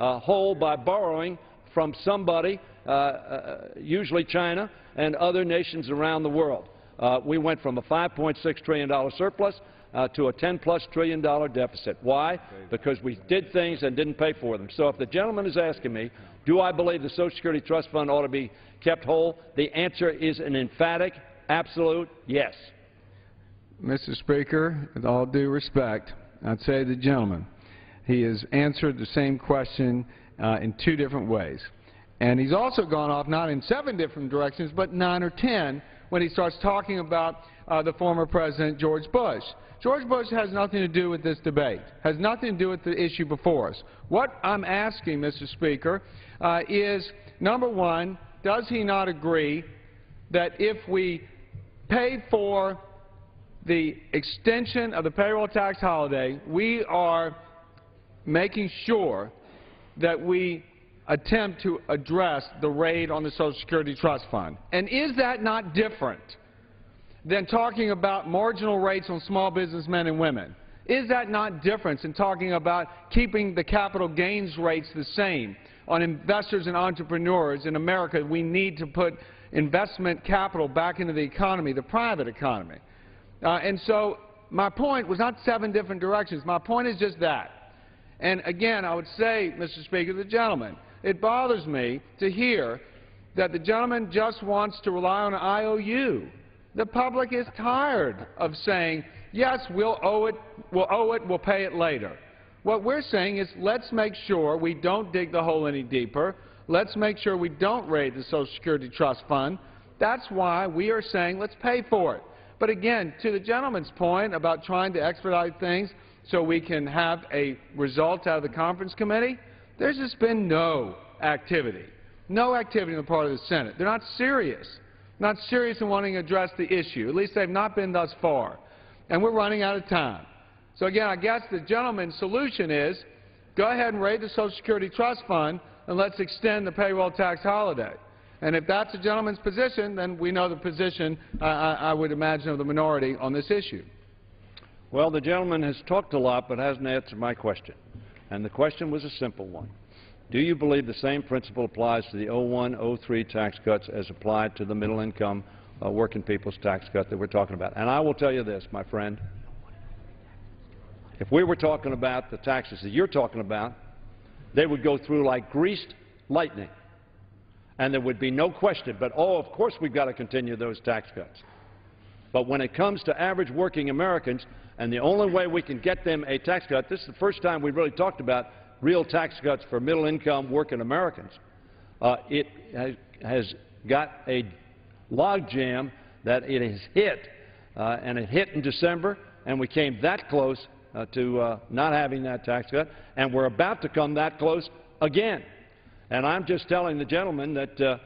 hole by borrowing from somebody, usually China and other nations around the world. We went from a $5.6 trillion surplus to a $10+ trillion deficit. Why? Because we did things and didn't pay for them. So if the gentleman is asking me, do I believe the Social Security Trust Fund ought to be kept whole, the answer is an emphatic, absolute yes. Mr. Speaker, with all due respect, I'd say to the gentleman, he has answered the same question in 2 different ways. And he's also gone off not in 7 different directions, but 9 or 10 when he starts talking about the former President George Bush. George Bush has nothing to do with this debate, has nothing to do with the issue before us. What I'm asking, Mr. Speaker, is, number one, does he not agree that if we pay for the extension of the payroll tax holiday, we are making sure that we attempt to address the raid on the Social Security Trust Fund? And is that not different than talking about marginal rates on small businessmen and women? Is that not different in talking about keeping the capital gains rates the same on investors and entrepreneurs in America? We need to put investment capital back into the economy, the private economy. And so my point was not 7 different directions. My point is just that. And again, I would say, Mr. Speaker, to the gentleman, it bothers me to hear that the gentleman just wants to rely on an IOU. The public is tired of saying, yes, we'll owe it, we'll pay it later. What we're saying is, let's make sure we don't dig the hole any deeper. Let's make sure we don't raid the Social Security Trust Fund. That's why we are saying let's pay for it. But again, to the gentleman's point about trying to expedite things so we can have a result out of the conference committee, there's just been no activity on the part of the Senate. They're not serious in wanting to address the issue. At least they've not been thus far. And we're running out of time. So again, I guess the gentleman's solution is go ahead and raid the Social Security Trust Fund and let's extend the payroll tax holiday. And if that's the gentleman's position, then we know the position, I would imagine, of the minority on this issue. Well, the gentleman has talked a lot but hasn't answered my question. And the question was a simple one. Do you believe the same principle applies to the 01-03 tax cuts as applied to the middle-income working people's tax cut that we're talking about? And I will tell you this, my friend. If we were talking about the taxes that you're talking about, they would go through like greased lightning. And there would be no question, but oh, of course we've got to continue those tax cuts. But when it comes to average working Americans, and the only way we can get them a tax cut, this is the first time we've really talked about real tax cuts for middle-income working Americans, it has got a logjam that it has hit, and it hit in December, and we came that close to not having that tax cut, and we're about to come that close again. And I'm just telling the gentleman that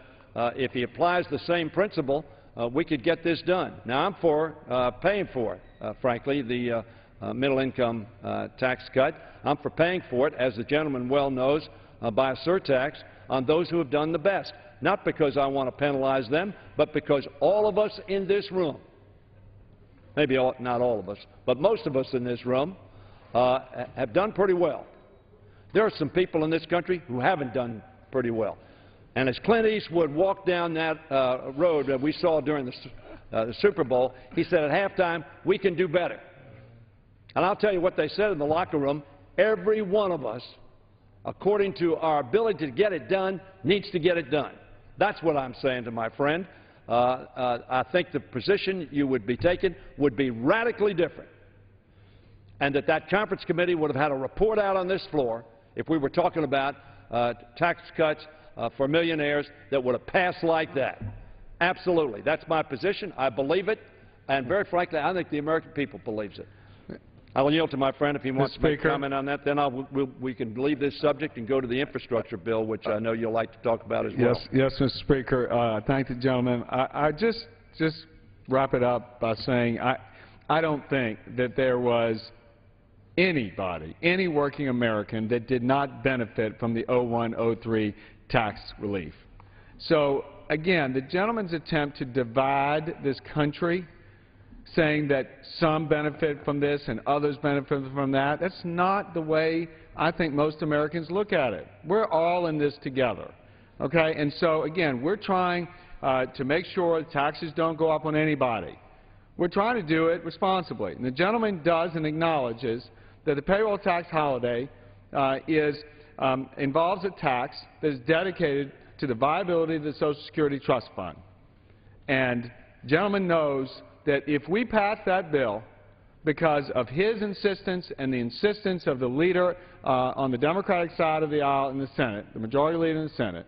if he applies the same principle, we could get this done. Now, I'm for paying for it, frankly, the middle-income tax cut. I'm for paying for it, as the gentleman well knows, by a surtax on those who have done the best, not because I want to penalize them, but because all of us in this room, maybe not all of us, but most of us in this room have done pretty well. There are some people in this country who haven't done pretty well. And as Clint Eastwood walked down that road that we saw during the Super Bowl, he said at halftime, we can do better. And I'll tell you what they said in the locker room. Every one of us, according to our ability to get it done, needs to get it done. That's what I'm saying to my friend. I think the position you would be taking would be radically different, and that conference committee would have had a report out on this floor if we were talking about tax cuts for millionaires that would have passed like that. Absolutely. That's my position. I believe it. And very frankly, I think the American people believes it. I will yield to my friend if he wants to make a comment on that. Then we can leave this subject and go to the infrastructure bill, which I know you'll like to talk about as well. Yes, Mr. Speaker. Thank the gentleman. I just wrap it up by saying I don't think that there was anybody, any working American, that did not benefit from the 01-03 tax relief. So, again, the gentleman's attempt to divide this country saying that some benefit from this and others benefit from that. That's not the way I think most Americans look at it. We're all in this together, okay? And so, again, we're trying to make sure taxes don't go up on anybody. We're trying to do it responsibly. And the gentleman does and acknowledges that the payroll tax holiday involves a tax that is dedicated to the viability of the Social Security Trust Fund. And the gentleman knows that if we pass that bill, because of his insistence and the insistence of the leader on the Democratic side of the aisle in the Senate, the majority leader in the Senate,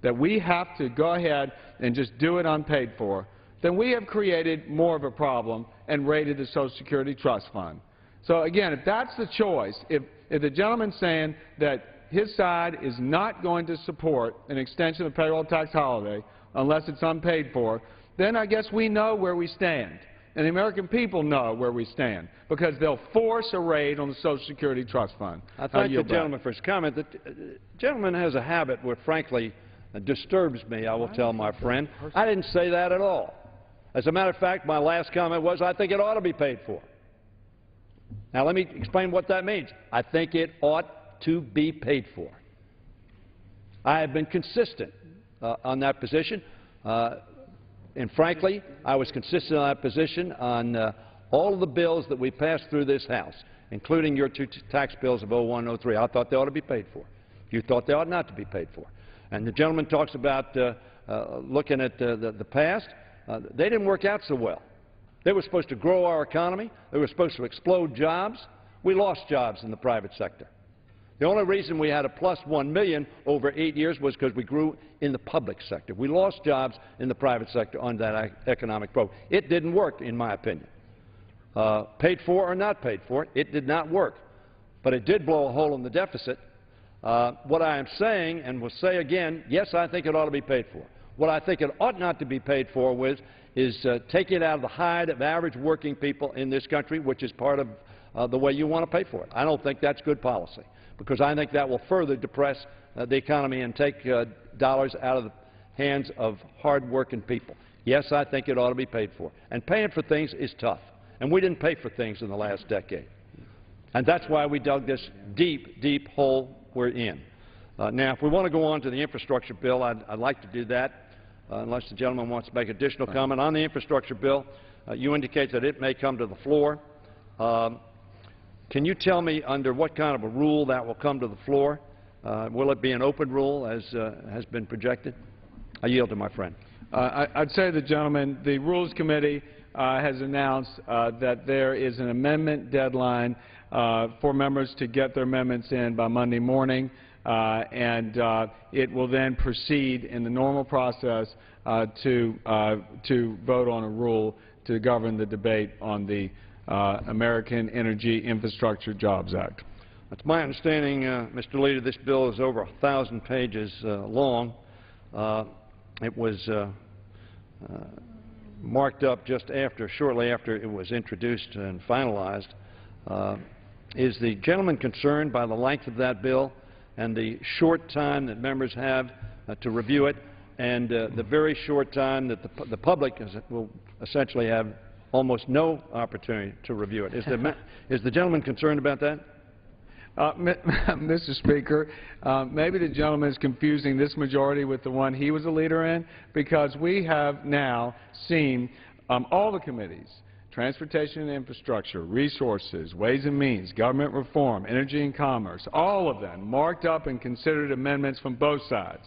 that we have to go ahead and just do it unpaid for, then we have created more of a problem and raided the Social Security Trust Fund. So again, if that's the choice, if the gentleman's saying that his side is not going to support an extension of the payroll tax holiday unless it's unpaid for, then I guess we know where we stand. And the American people know where we stand, because they'll force a raid on the Social Security Trust Fund. I thank the gentleman for his comment. The gentleman has a habit which, frankly, disturbs me, I will tell my friend. I didn't say that at all. As a matter of fact, my last comment was, I think it ought to be paid for. Now, let me explain what that means. I think it ought to be paid for. I have been consistent on that position. And frankly, I was consistent on that position on all of the bills that we passed through this House, including your two tax bills of 01 and 03. I thought they ought to be paid for. You thought they ought not to be paid for. And the gentleman talks about looking at the past. They didn't work out so well. They were supposed to grow our economy. They were supposed to explode jobs. We lost jobs in the private sector. The only reason we had a plus 1 million over 8 years was because we grew in the public sector. We lost jobs in the private sector on that economic program. It didn't work, in my opinion. Paid for or not paid for, it did not work. But it did blow a hole in the deficit. What I am saying, and will say again, yes, I think it ought to be paid for. What I think it ought not to be paid for is taking it out of the hide of average working people in this country, which is part of the way you want to pay for it. I don't think that's good policy, because I think that will further depress the economy and take dollars out of the hands of hard-working people. Yes, I think it ought to be paid for. And paying for things is tough. And we didn't pay for things in the last decade. And that's why we dug this deep, deep hole we're in. Now, if we want to go on to the infrastructure bill, I'd like to do that, unless the gentleman wants to make additional comment. On the infrastructure bill, you indicate that it may come to the floor. Can you tell me under what kind of a rule that will come to the floor? Will it be an open rule, as has been projected? I yield to my friend. I'd say the gentleman, the Rules Committee has announced that there is an amendment deadline for members to get their amendments in by Monday morning, and it will then proceed in the normal process to vote on a rule to govern the debate on the American Energy Infrastructure Jobs Act. It's my understanding, Mr. Leader, this bill is over 1,000 pages long. It was marked up just shortly after it was introduced and finalized. Is the gentleman concerned by the length of that bill and the short time that members have to review it, and the very short time that the public will essentially have almost no opportunity to review it? Is the gentleman concerned about that? Mr. Speaker, maybe the gentleman is confusing this majority with the one he was a leader in, because we have now seen all the committees, Transportation and Infrastructure, Resources, Ways and Means, Government Reform, Energy and Commerce, all of them marked up and considered amendments from both sides.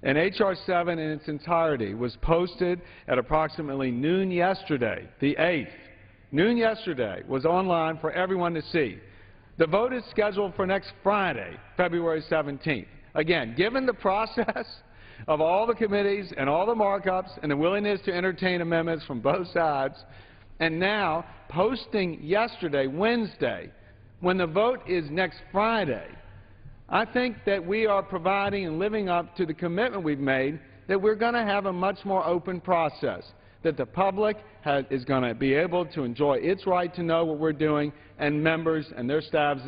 And H.R. 7 in its entirety was posted at approximately noon yesterday, the 8th. Noon yesterday was online for everyone to see. The vote is scheduled for next Friday, February 17th. Again, given the process of all the committees and all the markups and the willingness to entertain amendments from both sides, and now posting yesterday, Wednesday, when the vote is next Friday, I think that we are providing and living up to the commitment we've made that we're going to have a much more open process, that the public is going to be able to enjoy its right to know what we're doing, and members and their staffs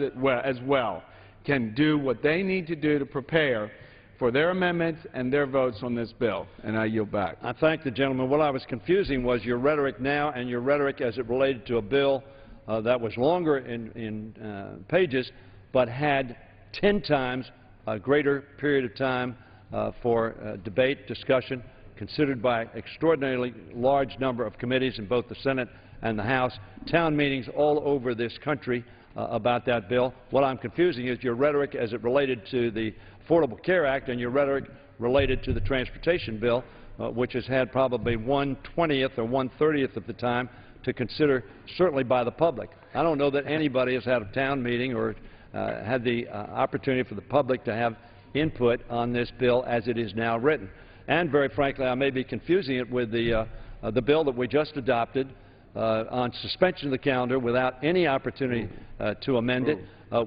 as well can do what they need to do to prepare for their amendments and their votes on this bill. And I yield back. I thank the gentleman. What I was confusing was your rhetoric now and your rhetoric as it related to a bill that was longer in pages but had 10 times a greater period of time for debate, discussion, considered by extraordinarily large number of committees in both the Senate and the House, town meetings all over this country about that bill. What I'm confusing is your rhetoric as it related to the Affordable Care Act and your rhetoric related to the transportation bill, which has had probably 1/20th or 1/30th of the time to consider, certainly by the public. I don't know that anybody has had a town meeting or had the opportunity for the public to have input on this bill as it is now written. And very frankly, I may be confusing it with the bill that we just adopted on suspension of the calendar without any opportunity to amend it,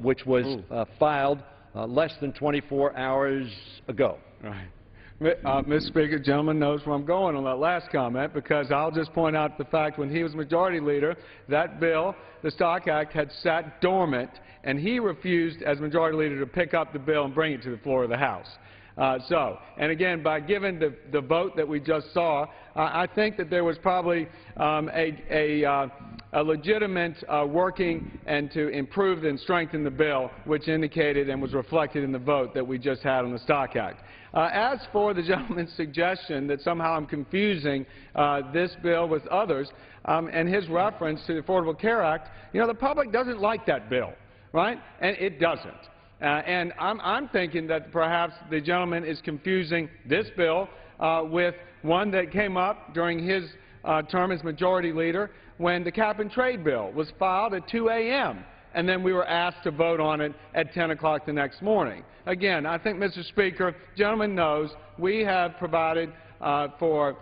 which was filed less than 24 hours ago. Right. Mr. Speaker, the gentleman knows where I'm going on that last comment, because I'll just point out the fact when he was Majority Leader, that bill, the Stock Act, had sat dormant, and he refused as Majority Leader to pick up the bill and bring it to the floor of the House. And again, by giving the vote that we just saw, I think that there was probably a legitimate working and to improve and strengthen the bill, which indicated and was reflected in the vote that we just had on the Stock Act. As for the gentleman's suggestion that somehow I'm confusing this bill with others and his reference to the Affordable Care Act, you know, the public doesn't like that bill, right? And it doesn't. And I'm thinking that perhaps the gentleman is confusing this bill with one that came up during his term as Majority Leader when the cap-and-trade bill was filed at 2 a.m. and then we were asked to vote on it at 10 o'clock the next morning. Again, I think, Mr. Speaker, the gentleman knows we have provided for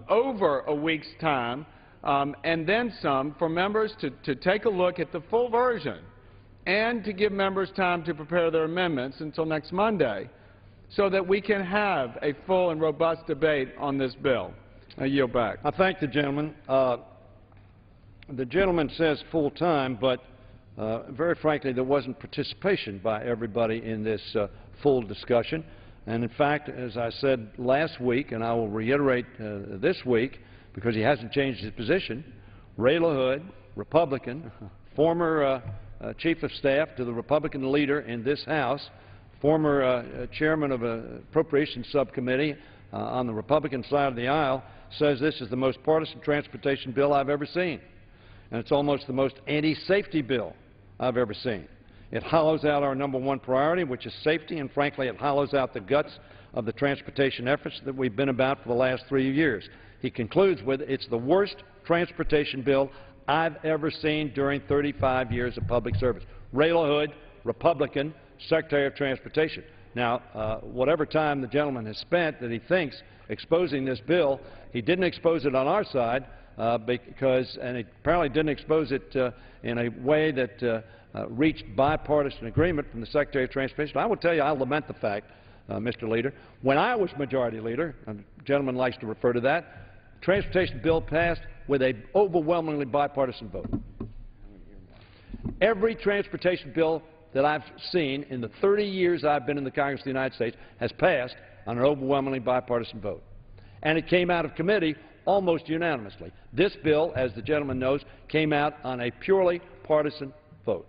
over a week's time and then some for members to take a look at the full version and to give members time to prepare their amendments until next Monday so that we can have a full and robust debate on this bill. I yield back. I thank the gentleman. The gentleman says full time, but very frankly, there wasn't participation by everybody in this full discussion. And in fact, as I said last week, and I will reiterate this week, because he hasn't changed his position, Ray LaHood, Republican, former Chief of Staff to the Republican leader in this House, former Chairman of an Appropriations Subcommittee on the Republican side of the aisle, says this is the most partisan transportation bill I've ever seen. And it's almost the most anti-safety bill I've ever seen. It hollows out our #1 priority, which is safety, and frankly, it hollows out the guts of the transportation efforts that we've been about for the last 3 years. He concludes with, it's the worst transportation bill I've ever seen during 35 years of public service. Ray LaHood, Republican, Secretary of Transportation. Now, whatever time the gentleman has spent that he thinks exposing this bill, he didn't expose it on our side and he apparently didn't expose it in a way that reached bipartisan agreement from the Secretary of Transportation. I will tell you, I lament the fact, Mr. Leader, when I was Majority Leader, and the gentleman likes to refer to that, transportation bill passed with an overwhelmingly bipartisan vote. Every transportation bill that I've seen in the 30 years I've been in the Congress of the United States has passed on an overwhelmingly bipartisan vote. And it came out of committee almost unanimously. This bill, as the gentleman knows, came out on a purely partisan vote.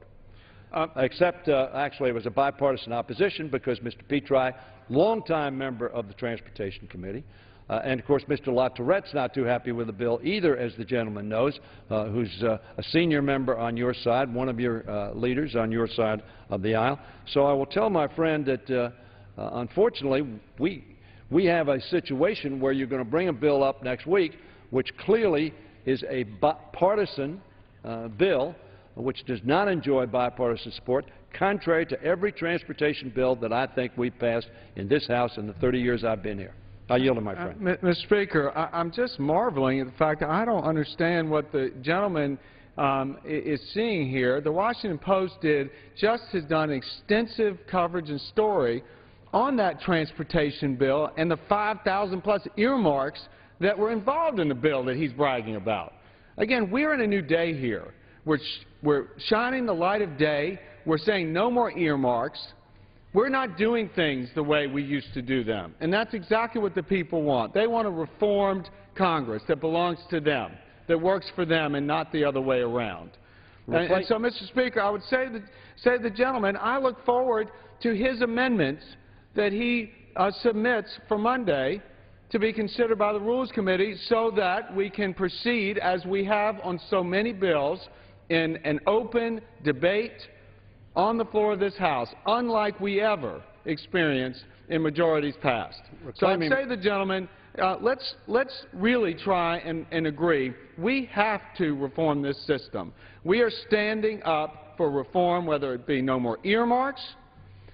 Except, actually, it was a bipartisan opposition because Mr. Petri, longtime member of the Transportation Committee, and, of course, Mr. LaTourette's not too happy with the bill either, as the gentleman knows, who's a senior member on your side, one of your leaders on your side of the aisle. So I will tell my friend that, unfortunately, we have a situation where you're going to bring a bill up next week which clearly is a bipartisan bill which does not enjoy bipartisan support, contrary to every transportation bill that I think we've passed in this House in the 30 years I've been here. I yield to my friend. Mr. Speaker, I'm just marveling at the fact that I don't understand what the gentleman is seeing here. The Washington Post has done extensive coverage and story on that transportation bill and the 5,000-plus earmarks that were involved in the bill that he's bragging about. Again, we're in a new day here. We're shining the light of day. We're saying no more earmarks. We're not doing things the way we used to do them, and that's exactly what the people want. They want a reformed Congress that belongs to them, that works for them and not the other way around. And so, Mr. Speaker, I would say to the gentleman, I look forward to his amendments that he submits for Monday to be considered by the Rules Committee so that we can proceed, as we have on so many bills, in an open debate on the floor of this House, unlike we ever experienced in majorities past. So I'd say to the gentleman, let's really try and agree. We have to reform this system. We are standing up for reform, whether it be no more earmarks,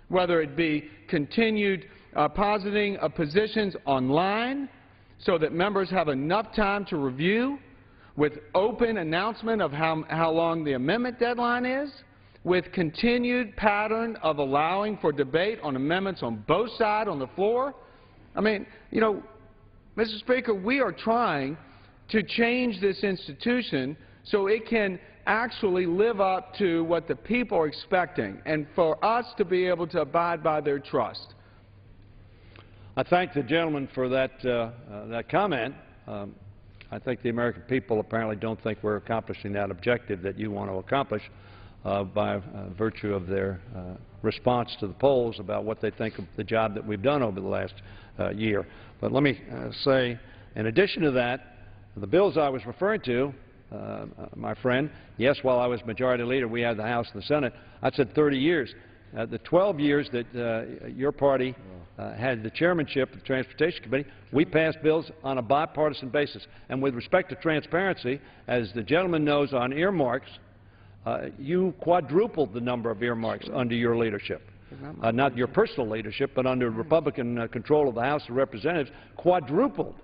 whether it be continued positing of positions online so that members have enough time to review, with open announcement of how long the amendment deadline is, with continued pattern of allowing for debate on amendments on both sides on the floor. I mean, you know, Mr. Speaker, we are trying to change this institution so it can actually live up to what the people are expecting, and for us to be able to abide by their trust. I thank the gentleman for that comment. I think the American people apparently don't think we're accomplishing that objective that you want to accomplish by virtue of their response to the polls about what they think of the job that we've done over the last year. But let me say, in addition to that, the bills I was referring to, my friend, yes, while I was Majority Leader, we had the House and the Senate. I said 30 years. The 12 years that your party had the chairmanship of the Transportation Committee, we passed bills on a bipartisan basis. And with respect to transparency, as the gentleman knows on earmarks, you quadrupled the number of earmarks under your leadership. Not your personal leadership, but under Republican control of the House of Representatives, quadrupled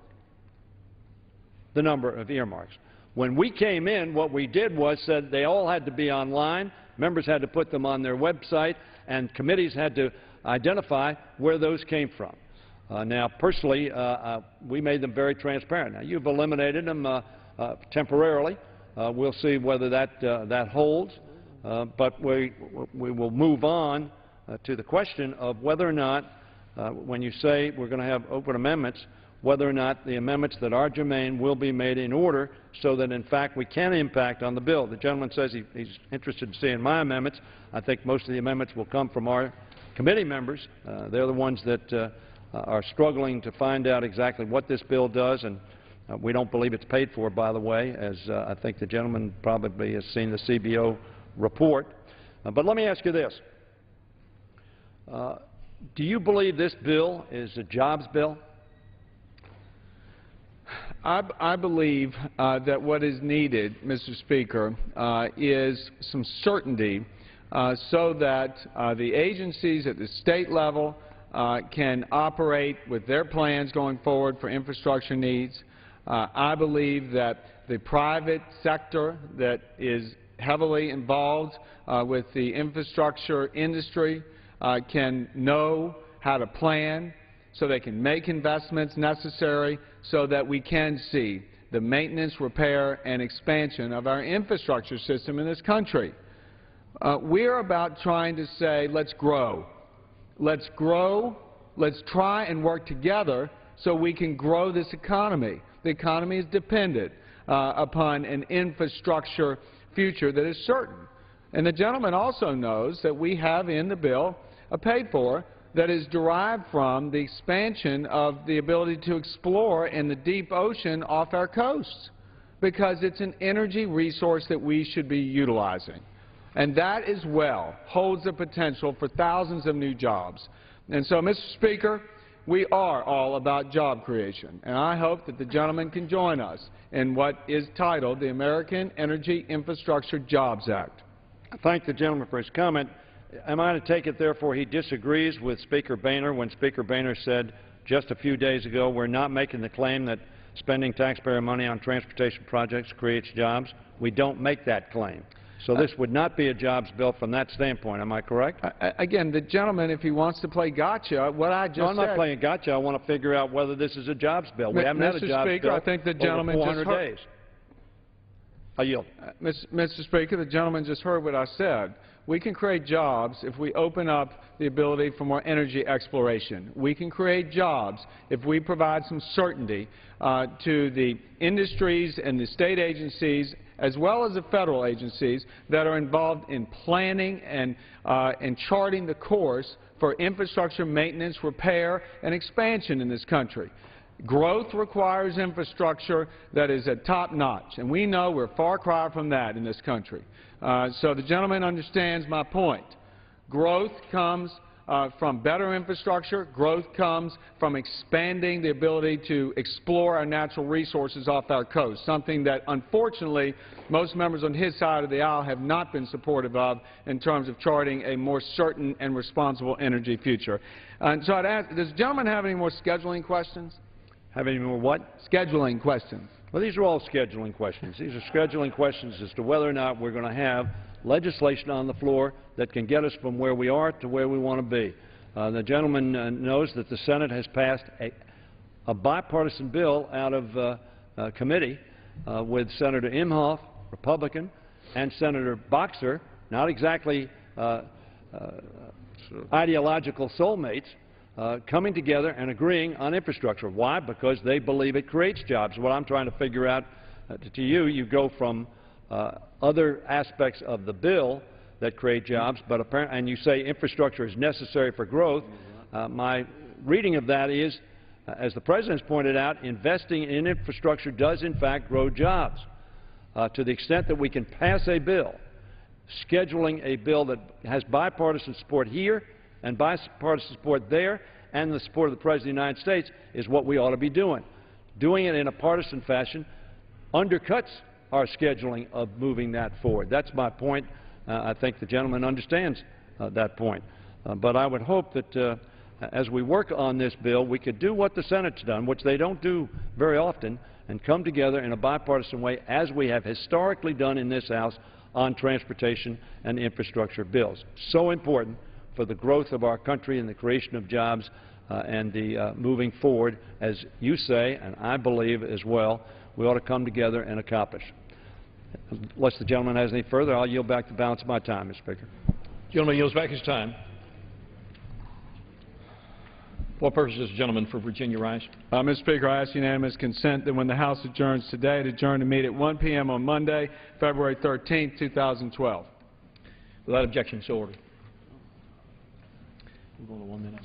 the number of earmarks. When we came in, what we did was said they all had to be online, members had to put them on their website, and committees had to identify where those came from. Now, personally, we made them very transparent. Now, you've eliminated them temporarily. We'll see whether that holds, but we will move on to the question of whether or not, when you say we're going to have open amendments, whether or not the amendments that are germane will be made in order so that, in fact, we can impact on the bill. The gentleman says he's interested in seeing my amendments. I think most of the amendments will come from our committee members. They're the ones that are struggling to find out exactly what this bill does, and we don't believe it's paid for, by the way, as I think the gentleman probably has seen the CBO report. But let me ask you this. Do you believe this bill is a jobs bill? I believe that what is needed, Mr. Speaker, is some certainty so that the agencies at the state level can operate with their plans going forward for infrastructure needs. I believe that the private sector that is heavily involved with the infrastructure industry can know how to plan so they can make investments necessary so that we can see the maintenance, repair, and expansion of our infrastructure system in this country. We're about trying to say, let's grow. Let's grow. Let's try and work together so we can grow this economy. The economy is dependent upon an infrastructure future that is certain. And the gentleman also knows that we have in the bill a paid-for that is derived from the expansion of the ability to explore in the deep ocean off our coasts, because it's an energy resource that we should be utilizing. And that as well holds the potential for thousands of new jobs. And so, Mr. Speaker, we are all about job creation, and I hope that the gentleman can join us in what is titled the American Energy Infrastructure Jobs Act. I thank the gentleman for his comment. Am I to take it, therefore, he disagrees with Speaker Boehner when Speaker Boehner said just a few days ago we're not making the claim that spending taxpayer money on transportation projects creates jobs? We don't make that claim. So this would not be a jobs bill from that standpoint. Am I correct? Again, the gentleman, if he wants to play gotcha, what I just said... No, I'm not playing gotcha. I want to figure out whether this is a jobs bill. We haven't had a jobs bill I think the gentleman over 400 days. I yield. Mr. Speaker, the gentleman just heard what I said. We can create jobs if we open up the ability for more energy exploration. We can create jobs if we provide some certainty to the industries and the state agencies as well as the federal agencies that are involved in planning and charting the course for infrastructure maintenance, repair, and expansion in this country. Growth requires infrastructure that is at top notch, and we know we're a far cry from that in this country. So the gentleman understands my point. Growth comes from better infrastructure. Growth comes from expanding the ability to explore our natural resources off our coast, something that unfortunately most members on his side of the aisle have not been supportive of in terms of charting a more certain and responsible energy future. And so I'd ask, does the gentleman have any more scheduling questions? Have any more what? Scheduling questions. Well, these are all scheduling questions. These are scheduling questions as to whether or not we're going to have legislation on the floor that can get us from where we are to where we want to be. The gentleman knows that the Senate has passed a bipartisan bill out of committee with Senator Imhoff, Republican, and Senator Boxer, not exactly ideological soulmates, coming together and agreeing on infrastructure. Why? Because they believe it creates jobs. What I'm trying to figure out to you, you go from other aspects of the bill that create jobs, but apparently, and you say infrastructure is necessary for growth. My reading of that is, as the President's pointed out, investing in infrastructure does in fact grow jobs. To the extent that we can pass a bill, scheduling a bill that has bipartisan support here and bipartisan support there, and the support of the President of the United States is what we ought to be doing. Doing it in a partisan fashion undercuts our scheduling of moving that forward. That's my point. I think the gentleman understands that point. But I would hope that as we work on this bill, we could do what the Senate's done, which they don't do very often, and come together in a bipartisan way, as we have historically done in this House on transportation and infrastructure bills. So important for the growth of our country and the creation of jobs and the moving forward, as you say, and I believe as well, we ought to come together and accomplish. Unless the gentleman has any further, I'll yield back the balance of my time, Mr. Speaker. Gentleman yields back his time. For what purpose does the gentleman for Virginia rise? Mr. Speaker, I ask unanimous consent that when the House adjourns today, to adjourn to meet at 1 p.m. on Monday, February 13, 2012. Without objection, so ordered. We're going to 1 minute.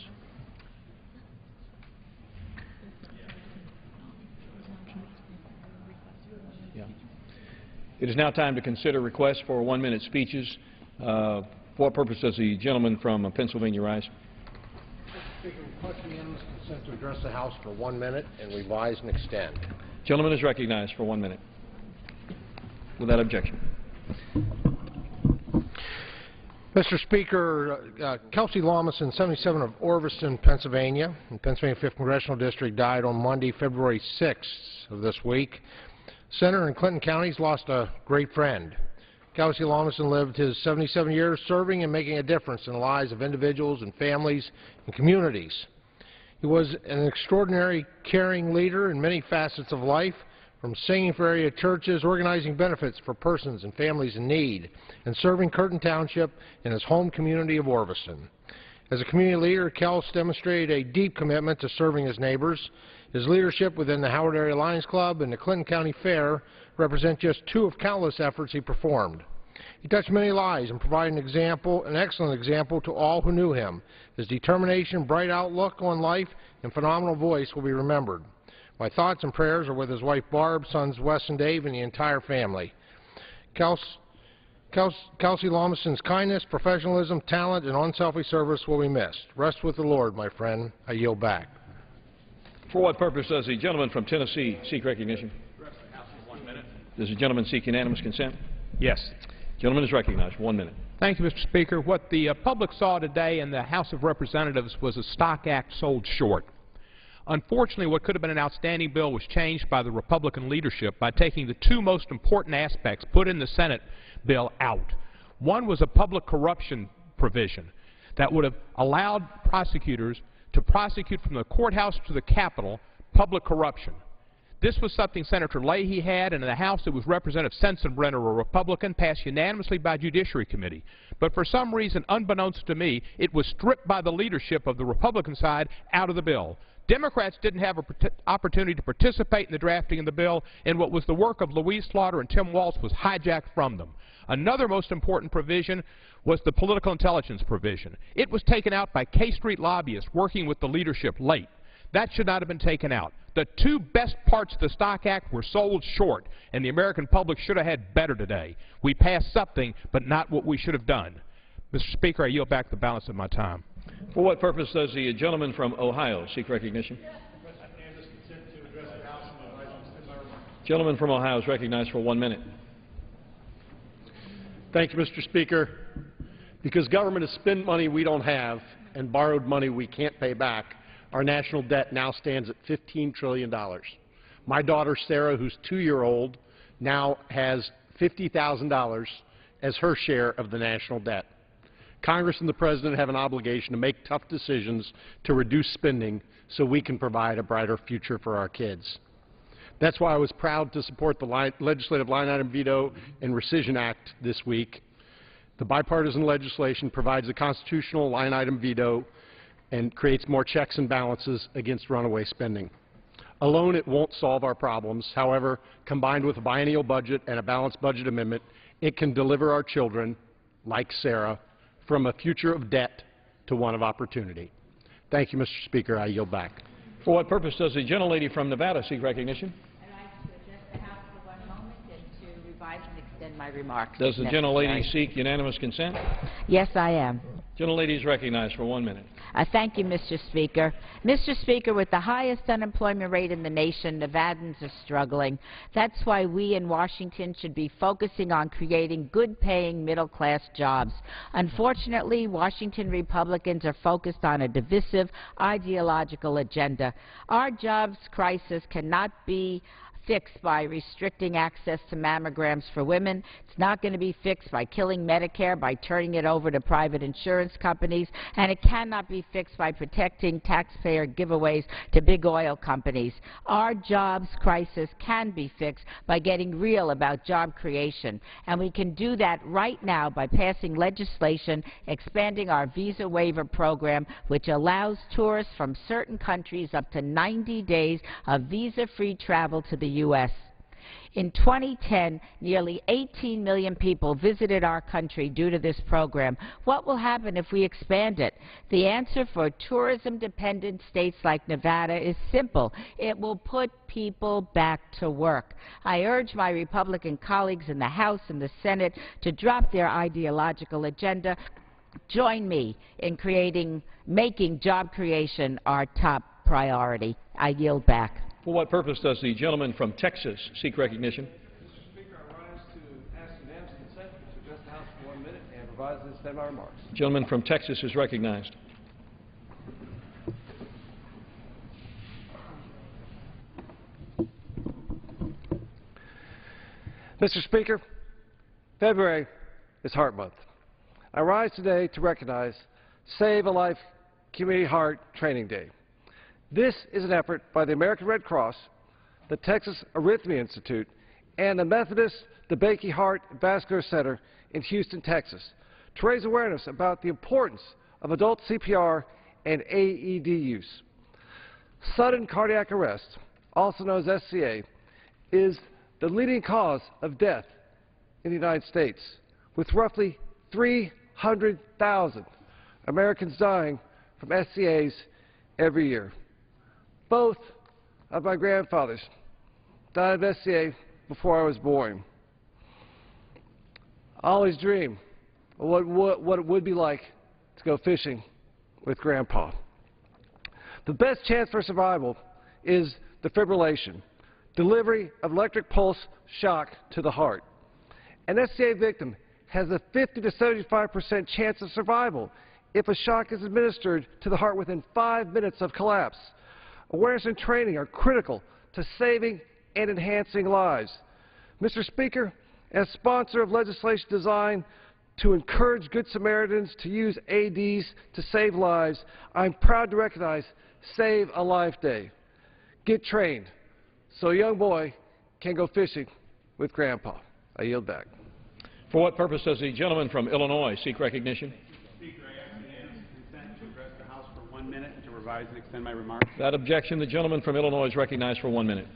Yeah. It is now time to consider requests for 1-minute speeches. For what purpose does the gentleman from Pennsylvania rise? Mr. Speaker, request unanimous consent to address the House for 1 minute and revise and extend. Gentleman is recognized for 1 minute. Without objection. Mr. Speaker, Kelsey Lawmason, 77 of Orviston, Pennsylvania, in Pennsylvania 5th Congressional District, died on Monday, February 6th of this week. Senator in Clinton counties lost a great friend. Kelsey Lawmason lived his 77 years serving and making a difference in the lives of individuals and families and communities. He was an extraordinary, caring leader in many facets of life, from singing for area churches, organizing benefits for persons and families in need, and serving Curtin Township in his home community of Orviston. As a community leader, Kels demonstrated a deep commitment to serving his neighbors. His leadership within the Howard Area Lions Club and the Clinton County Fair represent just two of countless efforts he performed. He touched many lives and provided an excellent example to all who knew him. His determination, bright outlook on life, and phenomenal voice will be remembered. My thoughts and prayers are with his wife Barb, sons Wes and Dave, and the entire family. Kelsey Lawmason's kindness, professionalism, talent, and unselfish service will be missed. Rest with the Lord, my friend. I yield back. For what purpose does the gentleman from Tennessee seek recognition? Does the gentleman seek unanimous consent? Yes. Gentleman is recognized. 1 minute. Thank you, Mr. Speaker. What the public saw today in the House of Representatives was a stock act sold short. Unfortunately, what could have been an outstanding bill was changed by the Republican leadership by taking the two most important aspects put in the Senate bill out. One was a public corruption provision that would have allowed prosecutors to prosecute from the courthouse to the Capitol public corruption. This was something Senator Leahy had, and in the House it was Representative Sensenbrenner, a Republican, passed unanimously by Judiciary Committee. But for some reason, unbeknownst to me, it was stripped by the leadership of the Republican side out of the bill. Democrats didn't have an opportunity to participate in the drafting of the bill, and what was the work of Louise Slaughter and Tim Walz was hijacked from them. Another most important provision was the political intelligence provision. It was taken out by K Street lobbyists working with the leadership late. That should not have been taken out. The two best parts of the Stock Act were sold short, and the American public should have had better today. We passed something, but not what we should have done. Mr. Speaker, I yield back the balance of my time. For what purpose does the gentleman from Ohio seek recognition? Gentleman from Ohio is recognized for 1 minute. Thank you, Mr. Speaker. Because government has spent money we don't have and borrowed money we can't pay back, our national debt now stands at $15 trillion. My daughter, Sarah, who's 2-year-old, now has $50,000 as her share of the national debt. Congress and the President have an obligation to make tough decisions to reduce spending so we can provide a brighter future for our kids. That's why I was proud to support the legislative line item veto and rescission act this week. The bipartisan legislation provides a constitutional line item veto and creates more checks and balances against runaway spending. Alone, it won't solve our problems. However, combined with a biennial budget and a balanced budget amendment, it can deliver our children, like Sarah, from a future of debt to one of opportunity. Thank you, Mr. Speaker. I yield back. For what purpose does the gentlelady from Nevada seek recognition? I'd like to address the House for 1 moment and to revise and extend my remarks. Does the gentlelady seek unanimous consent? Yes, I am. Gentlelady is recognized for 1 minute. Thank you, Mr. Speaker. Mr. Speaker, with the highest unemployment rate in the nation, Nevadans are struggling. That's why we in Washington should be focusing on creating good-paying middle-class jobs. Unfortunately, Washington Republicans are focused on a divisive ideological agenda. Our jobs crisis cannot be fixed by restricting access to mammograms for women. It's not going to be fixed by killing Medicare, by turning it over to private insurance companies, and it cannot be fixed by protecting taxpayer giveaways to big oil companies. Our jobs crisis can be fixed by getting real about job creation, and we can do that right now by passing legislation expanding our visa waiver program, which allows tourists from certain countries up to 90 days of visa-free travel to the U.S. In 2010, nearly 18 million people visited our country due to this program. What will happen if we expand it? The answer for tourism-dependent states like Nevada is simple. It will put people back to work. I urge my Republican colleagues in the House and the Senate to drop their ideological agenda. Join me in making job creation our top priority. I yield back. For what purpose does the gentleman from Texas seek recognition? Mr. Speaker, I rise to ask unanimous consent to address the House for 1 minute and revise and extend my remarks. Gentleman from Texas is recognized. Mr. Speaker, February is Heart Month. I rise today to recognize Save a Life Community Heart Training Day. This is an effort by the American Red Cross, the Texas Arrhythmia Institute, and the Methodist DeBakey Heart and Vascular Center in Houston, Texas, to raise awareness about the importance of adult CPR and AED use. Sudden cardiac arrest, also known as SCA, is the leading cause of death in the United States, with roughly 300,000 Americans dying from SCAs every year. Both of my grandfathers died of SCA before I was born. I always dream of what it would be like to go fishing with Grandpa. The best chance for survival is defibrillation, delivery of electric pulse shock to the heart. An SCA victim has a 50 to 75% chance of survival if a shock is administered to the heart within 5 minutes of collapse. Awareness and training are critical to saving and enhancing lives. Mr. Speaker, as sponsor of legislation designed to encourage Good Samaritans to use AEDs to save lives, I'm proud to recognize Save a Life Day. Get trained. so a young boy can go fishing with Grandpa. I yield back. For what purpose does the gentleman from Illinois seek recognition? Speaker, I ask unanimous consent to address the House for 1 minute and to revise and extend my remarks. Without objection, the gentleman from Illinois is recognized for 1 minute.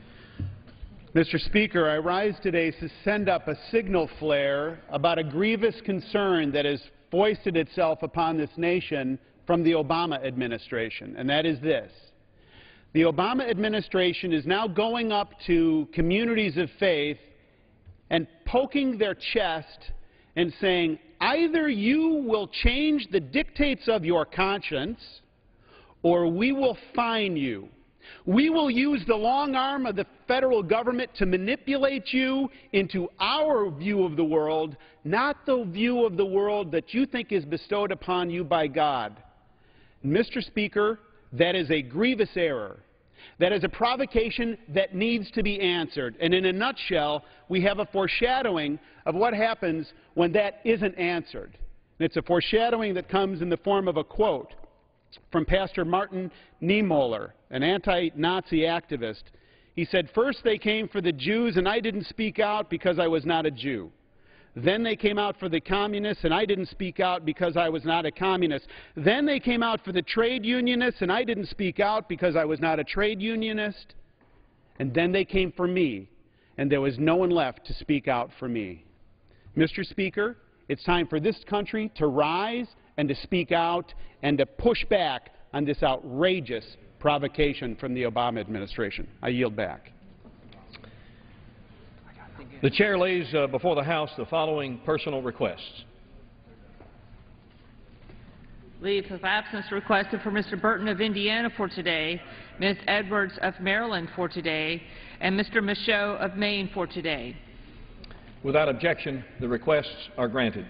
Mr. Speaker, I rise today to send up a signal flare about a grievous concern that has foisted itself upon this nation from the Obama administration, and that is this. The Obama administration is now going up to communities of faith and poking their chest and saying, either you will change the dictates of your conscience or we will fine you. We will use the long arm of the federal government to manipulate you into our view of the world, not the view of the world that you think is bestowed upon you by God. Mr. Speaker, that is a grievous error. That is a provocation that needs to be answered. And in a nutshell, we have a foreshadowing of what happens when that isn't answered. And it's a foreshadowing that comes in the form of a quote from Pastor Martin Niemöller, an anti-Nazi activist. He said, "First they came for the Jews, and I didn't speak out because I was not a Jew. Then they came out for the communists, and I didn't speak out because I was not a communist. Then they came out for the trade unionists, and I didn't speak out because I was not a trade unionist. And then they came for me, and there was no one left to speak out for me." Mr. Speaker, it's time for this country to rise and to speak out and to push back on this outrageous provocation from the Obama administration. I yield back. The chair lays before the House the following personal requests. Leave of absence requested for Mr. Burton of Indiana for today, Ms. Edwards of Maryland for today, and Mr. Michaud of Maine for today. Without objection, the requests are granted.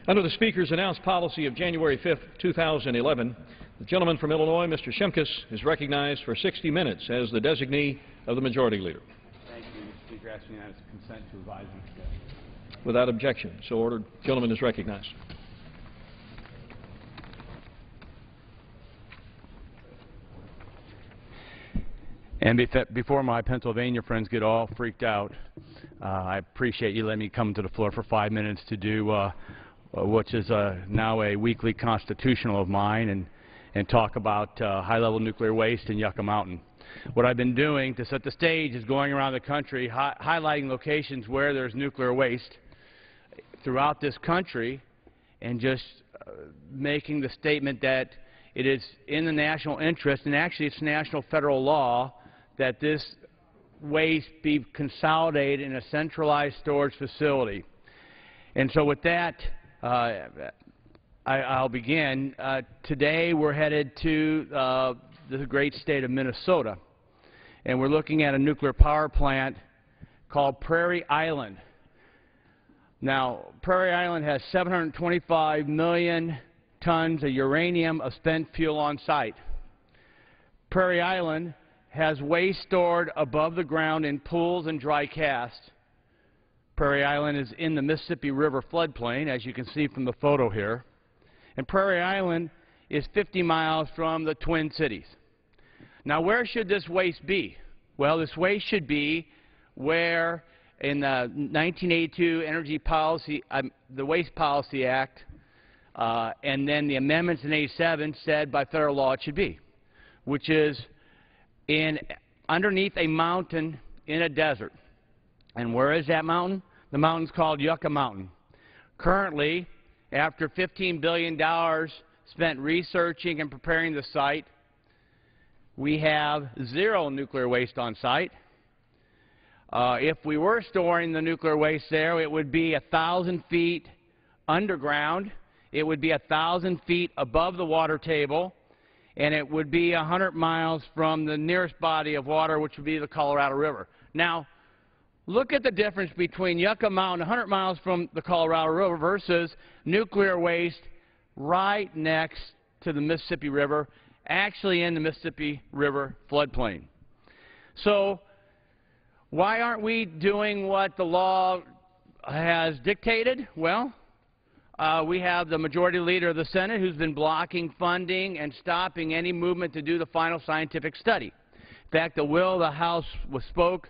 Under the Speaker's announced policy of January 5, 2011, the gentleman from Illinois, Mr. Shimkus, is recognized for 60 minutes as the designee of the Majority Leader. Thank you, Mr. Speaker. I ask unanimous consent to revise and extend. Without objection, so ordered. The gentleman is recognized. And before my Pennsylvania friends get all freaked out, I appreciate you letting me come to the floor for 5 minutes to do which is now a weekly constitutional of mine, and talk about high-level nuclear waste in Yucca Mountain. What I've been doing to set the stage is going around the country highlighting locations where there's nuclear waste throughout this country and just making the statement that it is in the national interest, and actually it's national federal law, that this waste be consolidated in a centralized storage facility. And so with that, I'll begin. Today we're headed to the great state of Minnesota, and we're looking at a nuclear power plant called Prairie Island. Now, Prairie Island has 725 million tons of uranium of spent fuel on site. Prairie Island has waste stored above the ground in pools and dry cast. Prairie Island is in the Mississippi River floodplain, as you can see from the photo here. And Prairie Island is 50 miles from the Twin Cities. Now, where should this waste be? Well, this waste should be where in the 1982 Energy Policy, the Waste Policy Act, and then the amendments in 87 said by federal law it should be, which is underneath a mountain in a desert. And where is that mountain? The mountain's called Yucca Mountain. Currently, after $15 billion spent researching and preparing the site, we have 0 nuclear waste on site. If we were storing the nuclear waste there, it would be 1,000 feet underground, it would be 1,000 feet above the water table, and it would be 100 miles from the nearest body of water, which would be the Colorado River. Now, look at the difference between Yucca Mountain, 100 miles from the Colorado River, versus nuclear waste right next to the Mississippi River, actually in the Mississippi River floodplain. So why aren't we doing what the law has dictated? Well, we have the majority leader of the Senate who's been blocking funding and stopping any movement to do the final scientific study. In fact, the will of the House spoke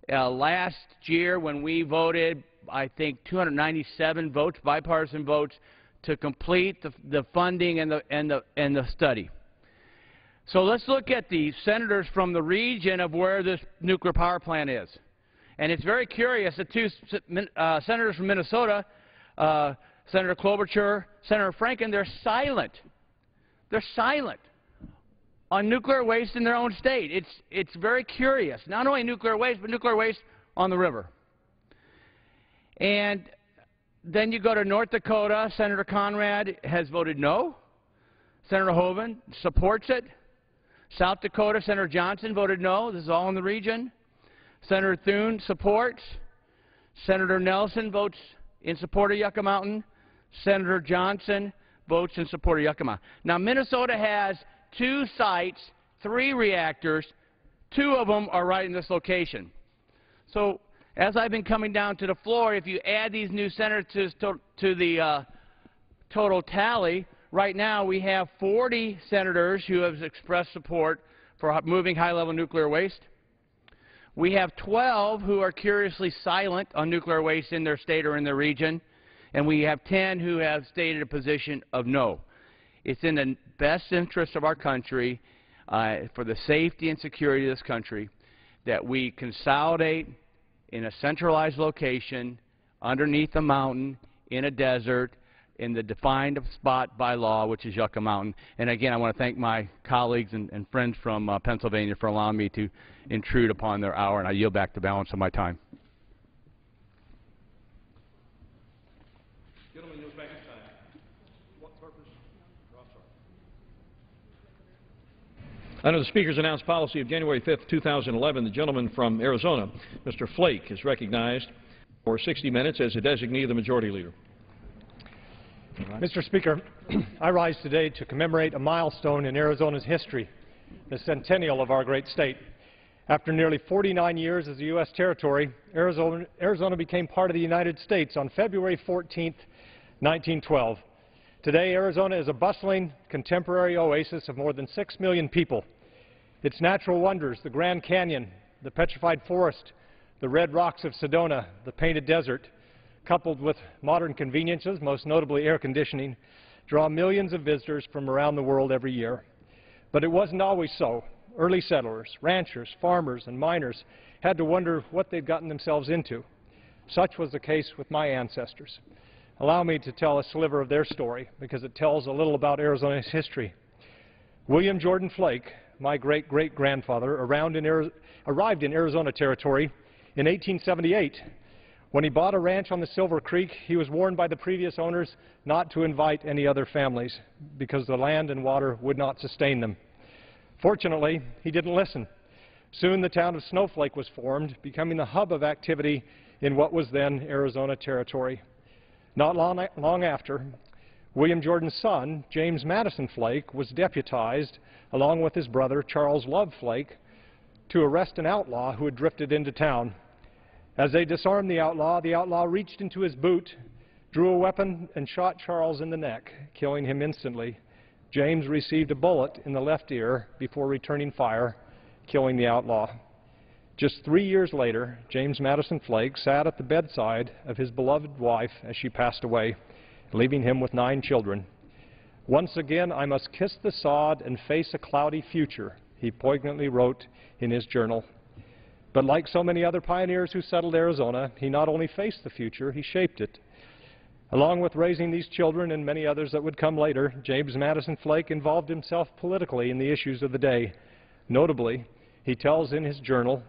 last year when we voted, I think, 297 votes, bipartisan votes, to complete the funding and the study. So let's look at the senators from the region of where this nuclear power plant is. And it's very curious, the two senators from Minnesota, Senator Klobuchar, Senator Franken, they're silent. They're silent on nuclear waste in their own state. It's very curious. Not only nuclear waste, but nuclear waste on the river. And then you go to North Dakota. Senator Conrad has voted no. Senator Hoeven supports it. South Dakota, Senator Johnson voted no. This is all in the region. Senator Thune supports. Senator Nelson votes in support of Yucca Mountain. Senator Johnson votes in support of Yucca Mountain. Now, Minnesota has 2 sites, 3 reactors. 2 of them are right in this location. So as I've been coming down to the floor, if you add these new senators to the total tally, right now we have 40 senators who have expressed support for moving high-level nuclear waste. We have 12 who are curiously silent on nuclear waste in their state or in their region, and we have 10 who have stated a position of no. It's in the best interest of our country, for the safety and security of this country, that we consolidate in a centralized location, underneath a mountain, in a desert, in the defined spot by law, which is Yucca Mountain. And again, I want to thank my colleagues and friends from Pennsylvania for allowing me to intrude upon their hour, and I yield back the balance of my time. Gentleman yields back his time. What purpose? Under the Speaker's announced policy of January 5th, 2011, the gentleman from Arizona, Mr. Flake, is recognized for 60 minutes as a designee of the Majority Leader. Mr. Speaker, I rise today to commemorate a milestone in Arizona's history, the centennial of our great state. After nearly 49 years as a U.S. territory, Arizona became part of the United States on February 14, 1912. Today, Arizona is a bustling, contemporary oasis of more than 6 million people. Its natural wonders, the Grand Canyon, the petrified forest, the red rocks of Sedona, the painted desert, coupled with modern conveniences, most notably air conditioning, draw millions of visitors from around the world every year. But it wasn't always so. Early settlers, ranchers, farmers, and miners had to wonder what they'd gotten themselves into. Such was the case with my ancestors. Allow me to tell a sliver of their story, because it tells a little about Arizona's history. William Jordan Flake, my great-great-grandfather, arrived in Arizona Territory in 1878. When he bought a ranch on the Silver Creek, he was warned by the previous owners not to invite any other families because the land and water would not sustain them. Fortunately, he didn't listen. Soon the town of Snowflake was formed, becoming the hub of activity in what was then Arizona Territory. Not long after, William Jordan's son, James Madison Flake, was deputized, along with his brother, Charles Love Flake, to arrest an outlaw who had drifted into town. As they disarmed the outlaw reached into his boot, drew a weapon, and shot Charles in the neck, killing him instantly. James received a bullet in the left ear before returning fire, killing the outlaw. Just 3 years later, James Madison Flake sat at the bedside of his beloved wife as she passed away, leaving him with 9 children. "Once again, I must kiss the sod and face a cloudy future," he poignantly wrote in his journal. But like so many other pioneers who settled Arizona, he not only faced the future, he shaped it. Along with raising these children and many others that would come later, James Madison Flake involved himself politically in the issues of the day. Notably, he tells in his journal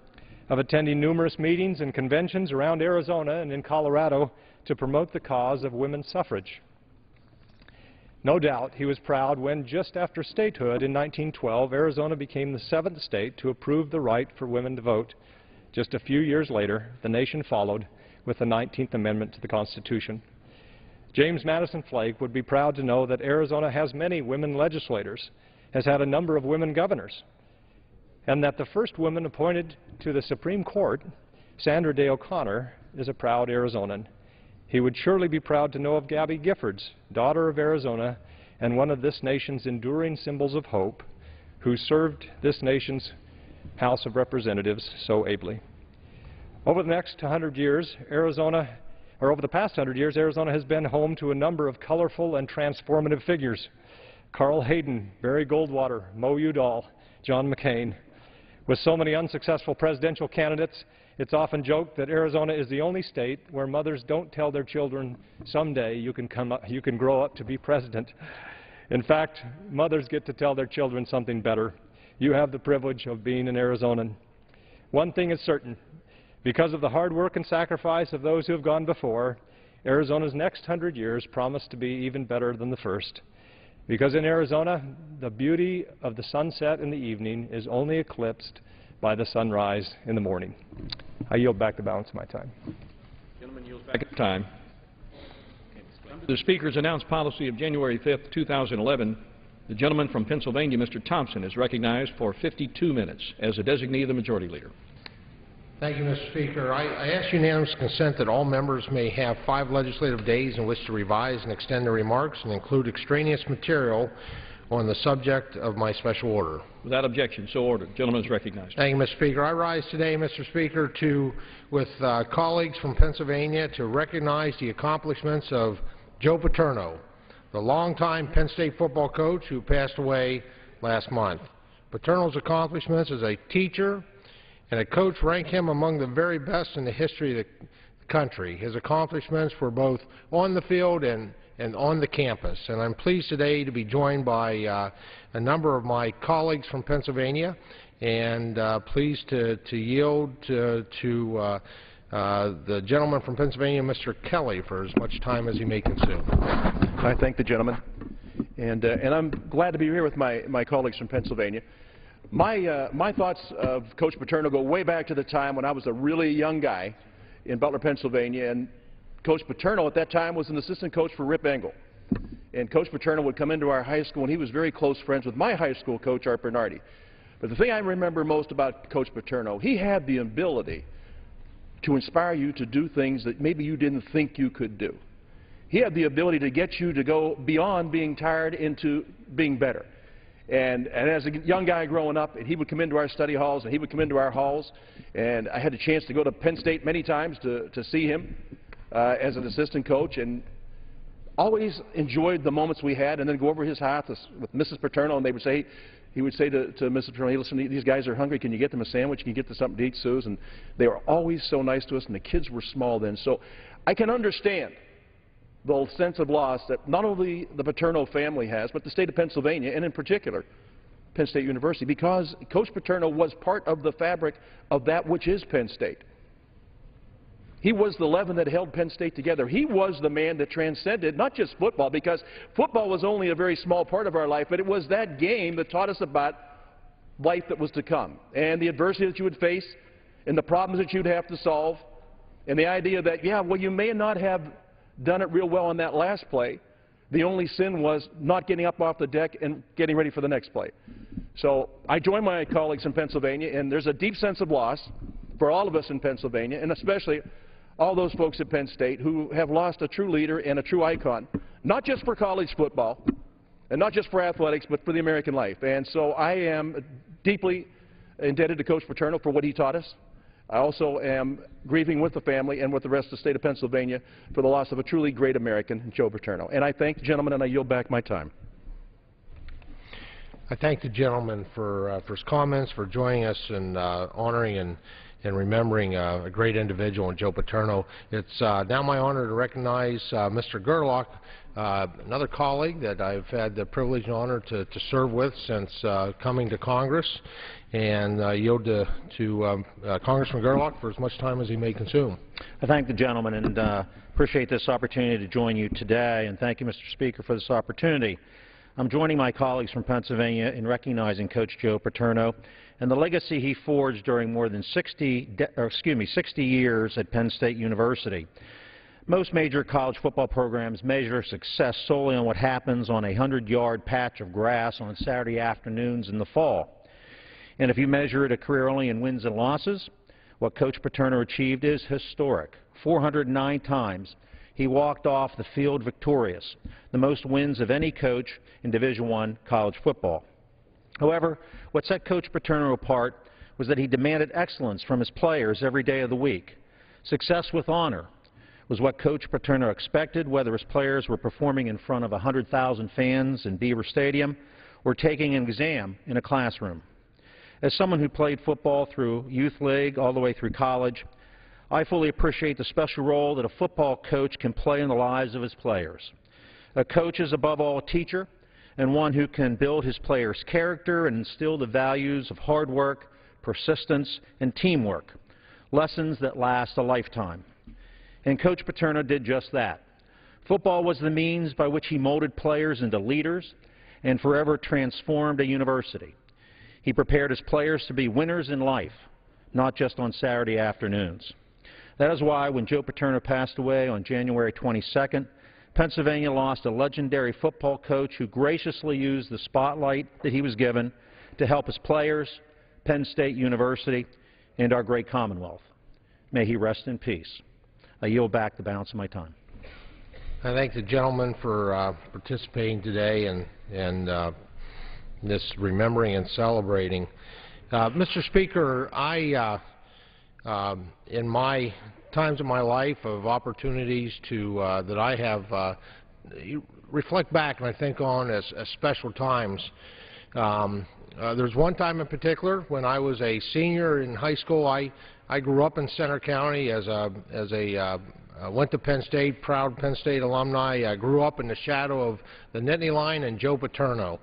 of attending numerous meetings and conventions around Arizona and in Colorado to promote the cause of women's suffrage. No doubt he was proud when, just after statehood in 1912, Arizona became the 7th state to approve the right for women to vote. Just a few years later, the nation followed with the 19th Amendment to the Constitution. James Madison Flake would be proud to know that Arizona has many women legislators, has had a number of women governors, and that the first woman appointed to the Supreme Court, Sandra Day O'Connor, is a proud Arizonan. He would surely be proud to know of Gabby Giffords, daughter of Arizona and one of this nation's enduring symbols of hope, who served this nation's House of Representatives so ably. Over the past 100 years, Arizona has been home to a number of colorful and transformative figures. Carl Hayden, Barry Goldwater, Mo Udall, John McCain. With so many unsuccessful presidential candidates, it's often joked that Arizona is the only state where mothers don't tell their children, someday you can grow up to be president. In fact, mothers get to tell their children something better. You have the privilege of being an Arizonan. One thing is certain. Because of the hard work and sacrifice of those who have gone before, Arizona's next 100 years promise to be even better than the first. Because in Arizona, the beauty of the sunset in the evening is only eclipsed by the sunrise in the morning. I yield back the balance of my time. Gentleman yields back at time. The Speaker's announced policy of January 5th, 2011, the gentleman from Pennsylvania, Mr. Thompson, is recognized for 52 minutes as a designee of the Majority Leader. Thank you, Mr. Speaker. I ask unanimous consent that all members may have 5 legislative days in which to revise and extend their remarks and include extraneous material on the subject of my special order. Without objection, so ordered. The gentleman is recognized. Thank you, Mr. Speaker. I rise today, Mr. Speaker, with colleagues from Pennsylvania to recognize the accomplishments of Joe Paterno, the longtime Penn State football coach who passed away last month. Paterno's accomplishments as a teacher and a coach rank him among the very best in the history of the country. His accomplishments were both on the field and on the campus. And I'm pleased today to be joined by a number of my colleagues from Pennsylvania, and pleased to yield to the gentleman from Pennsylvania, Mr. Kelly, for as much time as he may consume. I thank the gentleman, and I'm glad to be here with my colleagues from Pennsylvania. My thoughts of Coach Paterno go way back to the time when I was a really young guy in Butler, Pennsylvania, and Coach Paterno at that time was an assistant coach for Rip Engel. And Coach Paterno would come into our high school, and he was very close friends with my high school coach, Art Bernardi. But the thing I remember most about Coach Paterno, he had the ability to inspire you to do things that maybe you didn't think you could do. He had the ability to get you to go beyond being tired into being better. And as a young guy growing up, and he would come into our study halls and he would come into our halls, and I had a chance to go to Penn State many times to see him as an assistant coach, and always enjoyed the moments we had, and then go over his house with Mrs. Paterno, and he would say to Mrs. Paterno, hey, listen, these guys are hungry, can you get them a sandwich, can you get them something to eat, Suze? And they were always so nice to us, and the kids were small then. So I can understand the sense of loss that not only the Paterno family has, but the state of Pennsylvania, and in particular, Penn State University, because Coach Paterno was part of the fabric of that which is Penn State. He was the leaven that held Penn State together. He was the man that transcended not just football, because football was only a very small part of our life, but it was that game that taught us about life that was to come, and the adversity that you would face, and the problems that you'd have to solve, and the idea that, yeah, well, you may not have done it real well on that last play. The only sin was not getting up off the deck and getting ready for the next play. So I join my colleagues in Pennsylvania, and there's a deep sense of loss for all of us in Pennsylvania, and especially all those folks at Penn State who have lost a true leader and a true icon, not just for college football and not just for athletics, but for the American life. And so I am deeply indebted to Coach Paterno for what he taught us. I also am grieving with the family and with the rest of the state of Pennsylvania for the loss of a truly great American, Joe Paterno. And I thank the gentleman, and I yield back my time. I thank the gentleman for his comments, for joining us in honoring and remembering a great individual in Joe Paterno. It's now my honor to recognize Mr. Gerlach, another colleague that I've had the privilege and honor to serve with since coming to Congress, and yield to Congressman Gerlach for as much time as he may consume. I thank the gentleman and appreciate this opportunity to join you today, and thank you, Mr. Speaker, for this opportunity. I'm joining my colleagues from Pennsylvania in recognizing Coach Joe Paterno and the legacy he forged during more than 60 years at Penn State University. Most major college football programs measure success solely on what happens on a 100-yard patch of grass on Saturday afternoons in the fall. And if you measure it a career only in wins and losses, what Coach Paterno achieved is historic. 409 times he walked off the field victorious, the most wins of any coach in Division I college football. However, what set Coach Paterno apart was that he demanded excellence from his players every day of the week. Success with honor was what Coach Paterno expected, whether his players were performing in front of 100,000 fans in Beaver Stadium or taking an exam in a classroom. As someone who played football through youth league all the way through college, I fully appreciate the special role that a football coach can play in the lives of his players. A coach is above all a teacher, and one who can build his players' character and instill the values of hard work, persistence, and teamwork, lessons that last a lifetime. And Coach Paterno did just that. Football was the means by which he molded players into leaders and forever transformed a university. He prepared his players to be winners in life, not just on Saturday afternoons. That is why when Joe Paterno passed away on January 22nd, Pennsylvania lost a legendary football coach who graciously used the spotlight that he was given to help his players, Penn State University, and our great Commonwealth. May he rest in peace. I yield back the balance of my time. I thank the gentleman for participating today and this remembering and celebrating. Mr. Speaker, in my times of my life of opportunities to that I have reflect back and I think on as special times. There's one time in particular when I was a senior in high school. I grew up in Center County went to Penn State, proud Penn State alumni. I grew up in the shadow of the Nittany Lion and Joe Paterno.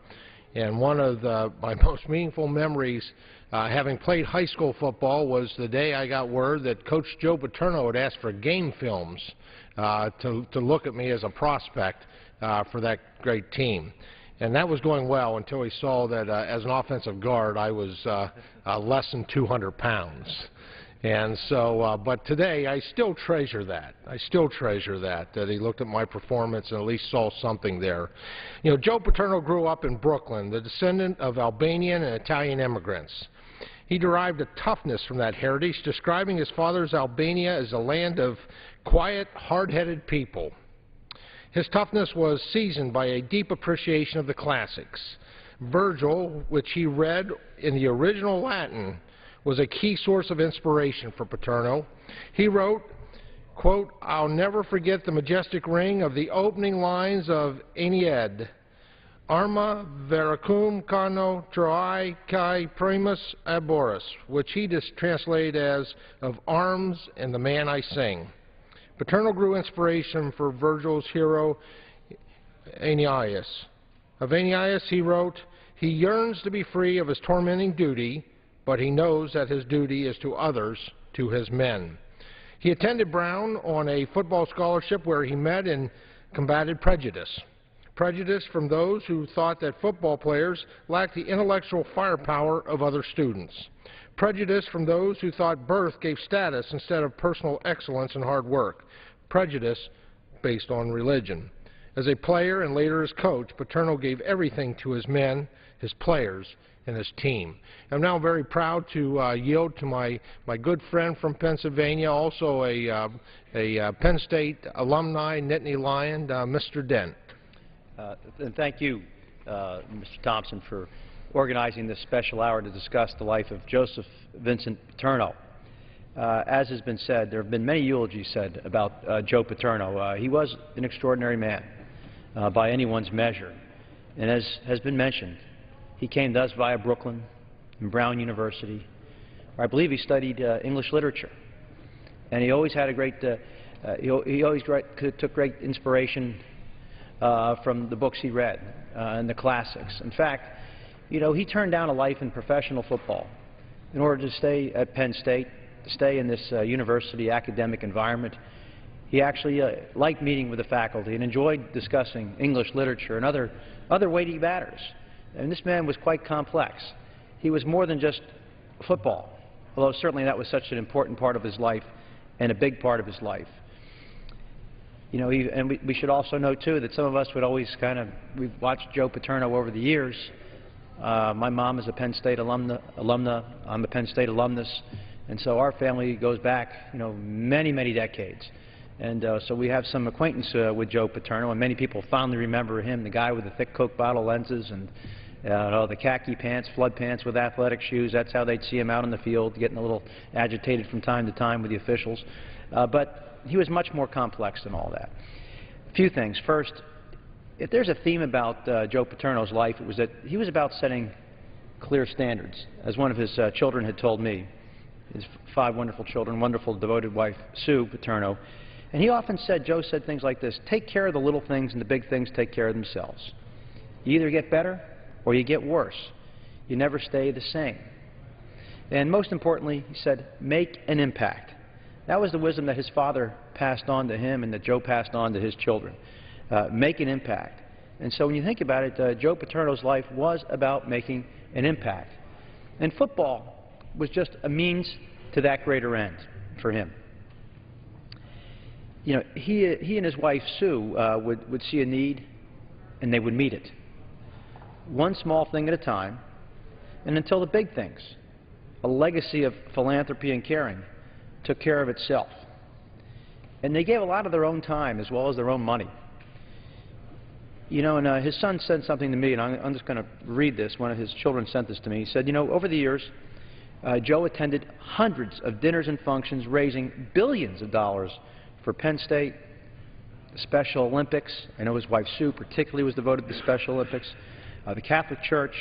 And one of my most meaningful memories, having played high school football, was the day I got word that Coach Joe Paterno had asked for game films to look at me as a prospect for that great team. And that was going well until he saw that as an offensive guard I was less than 200 pounds. And so, but today I still treasure that. I still treasure that he looked at my performance and at least saw something there. You know, Joe Paterno grew up in Brooklyn, the descendant of Albanian and Italian immigrants. He derived a toughness from that heritage, describing his father's Albania as a land of quiet, hard-headed people. His toughness was seasoned by a deep appreciation of the classics. Virgil, which he read in the original Latin, was a key source of inspiration for Paterno. He wrote, quote, "I'll never forget the majestic ring of the opening lines of Aeneid. Arma veracum cano Troai kai primus aboris," which he just translated as "of arms and the man I sing." Paterno grew inspiration for Virgil's hero Aeneas. Of Aeneas he wrote, "He yearns to be free of his tormenting duty, but he knows that his duty is to others, to his men." He attended Brown on a football scholarship where he met and combated prejudice. Prejudice from those who thought that football players lacked the intellectual firepower of other students. Prejudice from those who thought birth gave status instead of personal excellence and hard work. Prejudice based on religion. As a player and later as coach, Paterno gave everything to his men, his players, and his team. I'm now very proud to yield to my good friend from Pennsylvania, also a Penn State alumni, Nittany Lion, Mr. Dent. And thank you, Mr. Thompson, for organizing this special hour to discuss the life of Joseph Vincent Paterno. As has been said, there have been many eulogies said about Joe Paterno. He was an extraordinary man by anyone's measure. And as has been mentioned, he came to us via Brooklyn and Brown University, where I believe he studied English literature. And he always had a great, he always took great inspiration from the books he read and the classics. In fact, you know, he turned down a life in professional football in order to stay at Penn State, to stay in this university academic environment. He actually liked meeting with the faculty and enjoyed discussing English literature and other weighty matters. And this man was quite complex. He was more than just football, although certainly that was such an important part of his life and a big part of his life. You know, we should also know, too, that some of us would always we've watched Joe Paterno over the years. My mom is a Penn State alumna. I'm a Penn State alumnus. And so our family goes back, you know, many, many decades. And so we have some acquaintance with Joe Paterno, and many people fondly remember him, the guy with the thick Coke bottle lenses and the khaki pants, flood pants with athletic shoes. That's how they'd see him out in the field, getting a little agitated from time to time with the officials. But he was much more complex than all that. A few things. First, if there's a theme about Joe Paterno's life, it was that he was about setting clear standards, as one of his children had told me. His 5 wonderful children, wonderful devoted wife, Sue Paterno. And he often said, Joe said things like this: take care of the little things and the big things take care of themselves. You either get better or you get worse. You never stay the same. And most importantly, he said, make an impact. That was the wisdom that his father passed on to him and that Joe passed on to his children. Make an impact. And so when you think about it, Joe Paterno's life was about making an impact. And football was just a means to that greater end for him. You know, he and his wife, Sue, would see a need, and they would meet it. One small thing at a time, and until the big things, a legacy of philanthropy and caring, took care of itself. And they gave a lot of their own time as well as their own money. You know, and his son said something to me, and I'm just going to read this. One of his children sent this to me. He said, you know, over the years, Joe attended hundreds of dinners and functions, raising billions of dollars for Penn State, the Special Olympics. I know his wife Sue particularly was devoted to the Special Olympics, the Catholic Church,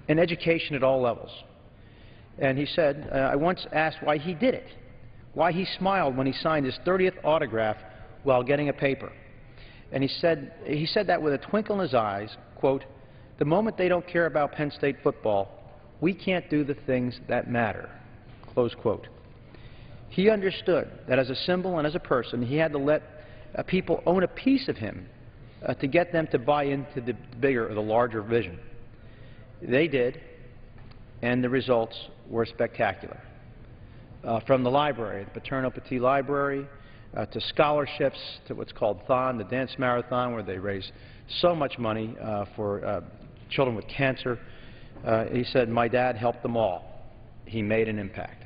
and education at all levels. And he said, I once asked why he did it, why he smiled when he signed his 30th autograph while getting a paper. And he said that with a twinkle in his eyes, quote, the moment they don't care about Penn State football, we can't do the things that matter, close quote. He understood that as a symbol and as a person, he had to let people own a piece of him to get them to buy into the bigger or the larger vision. They did, and the results were spectacular. From the library, the Paterno Petit Library, to scholarships, to what's called Thon, the dance marathon, where they raise so much money for children with cancer. He said, my dad helped them all. He made an impact.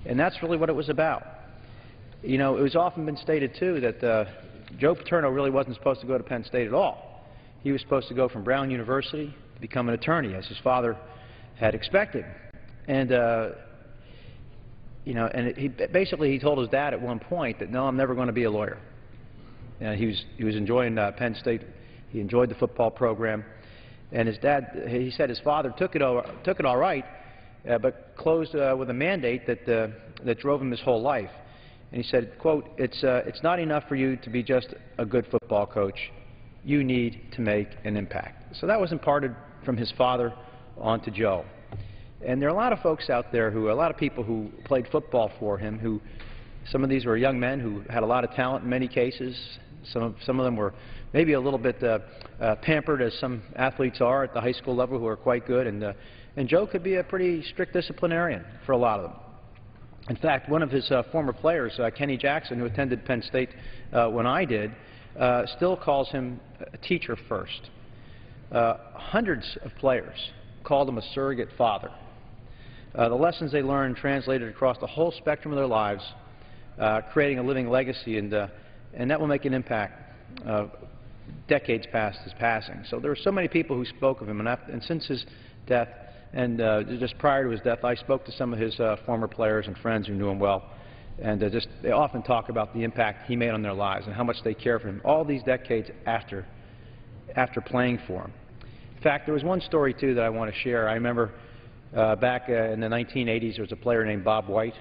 And that's really what it was about. You know, it was often been stated, too, that Joe Paterno really wasn't supposed to go to Penn State at all. He was supposed to go from Brown University to become an attorney, as his father had expected. And, you know, and he told his dad at one point that, no, I'm never going to be a lawyer. He was enjoying Penn State. He enjoyed the football program. And his dad, he said his father took it all right, but closed with a mandate that drove him his whole life. And he said, quote, it's not enough for you to be just a good football coach. You need to make an impact. So that was imparted from his father on to Joe. And there are a lot of folks out there a lot of people who played football for him, who some of these were young men who had a lot of talent in many cases. Some of them were maybe a little bit pampered, as some athletes are at the high school level, who are quite good. And Joe could be a pretty strict disciplinarian for a lot of them. In fact, one of his former players, Kenny Jackson, who attended Penn State when I did, still calls him a teacher first. Hundreds of players called him a surrogate father. The lessons they learned translated across the whole spectrum of their lives, creating a living legacy, and that will make an impact decades past his passing. So there were so many people who spoke of him, and since his death, and just prior to his death, I spoke to some of his former players and friends who knew him well, and they often talk about the impact he made on their lives and how much they care for him all these decades after playing for him. In fact, there was one story, too, that I want to share. I remember back in the 1980s, there was a player named Bob White.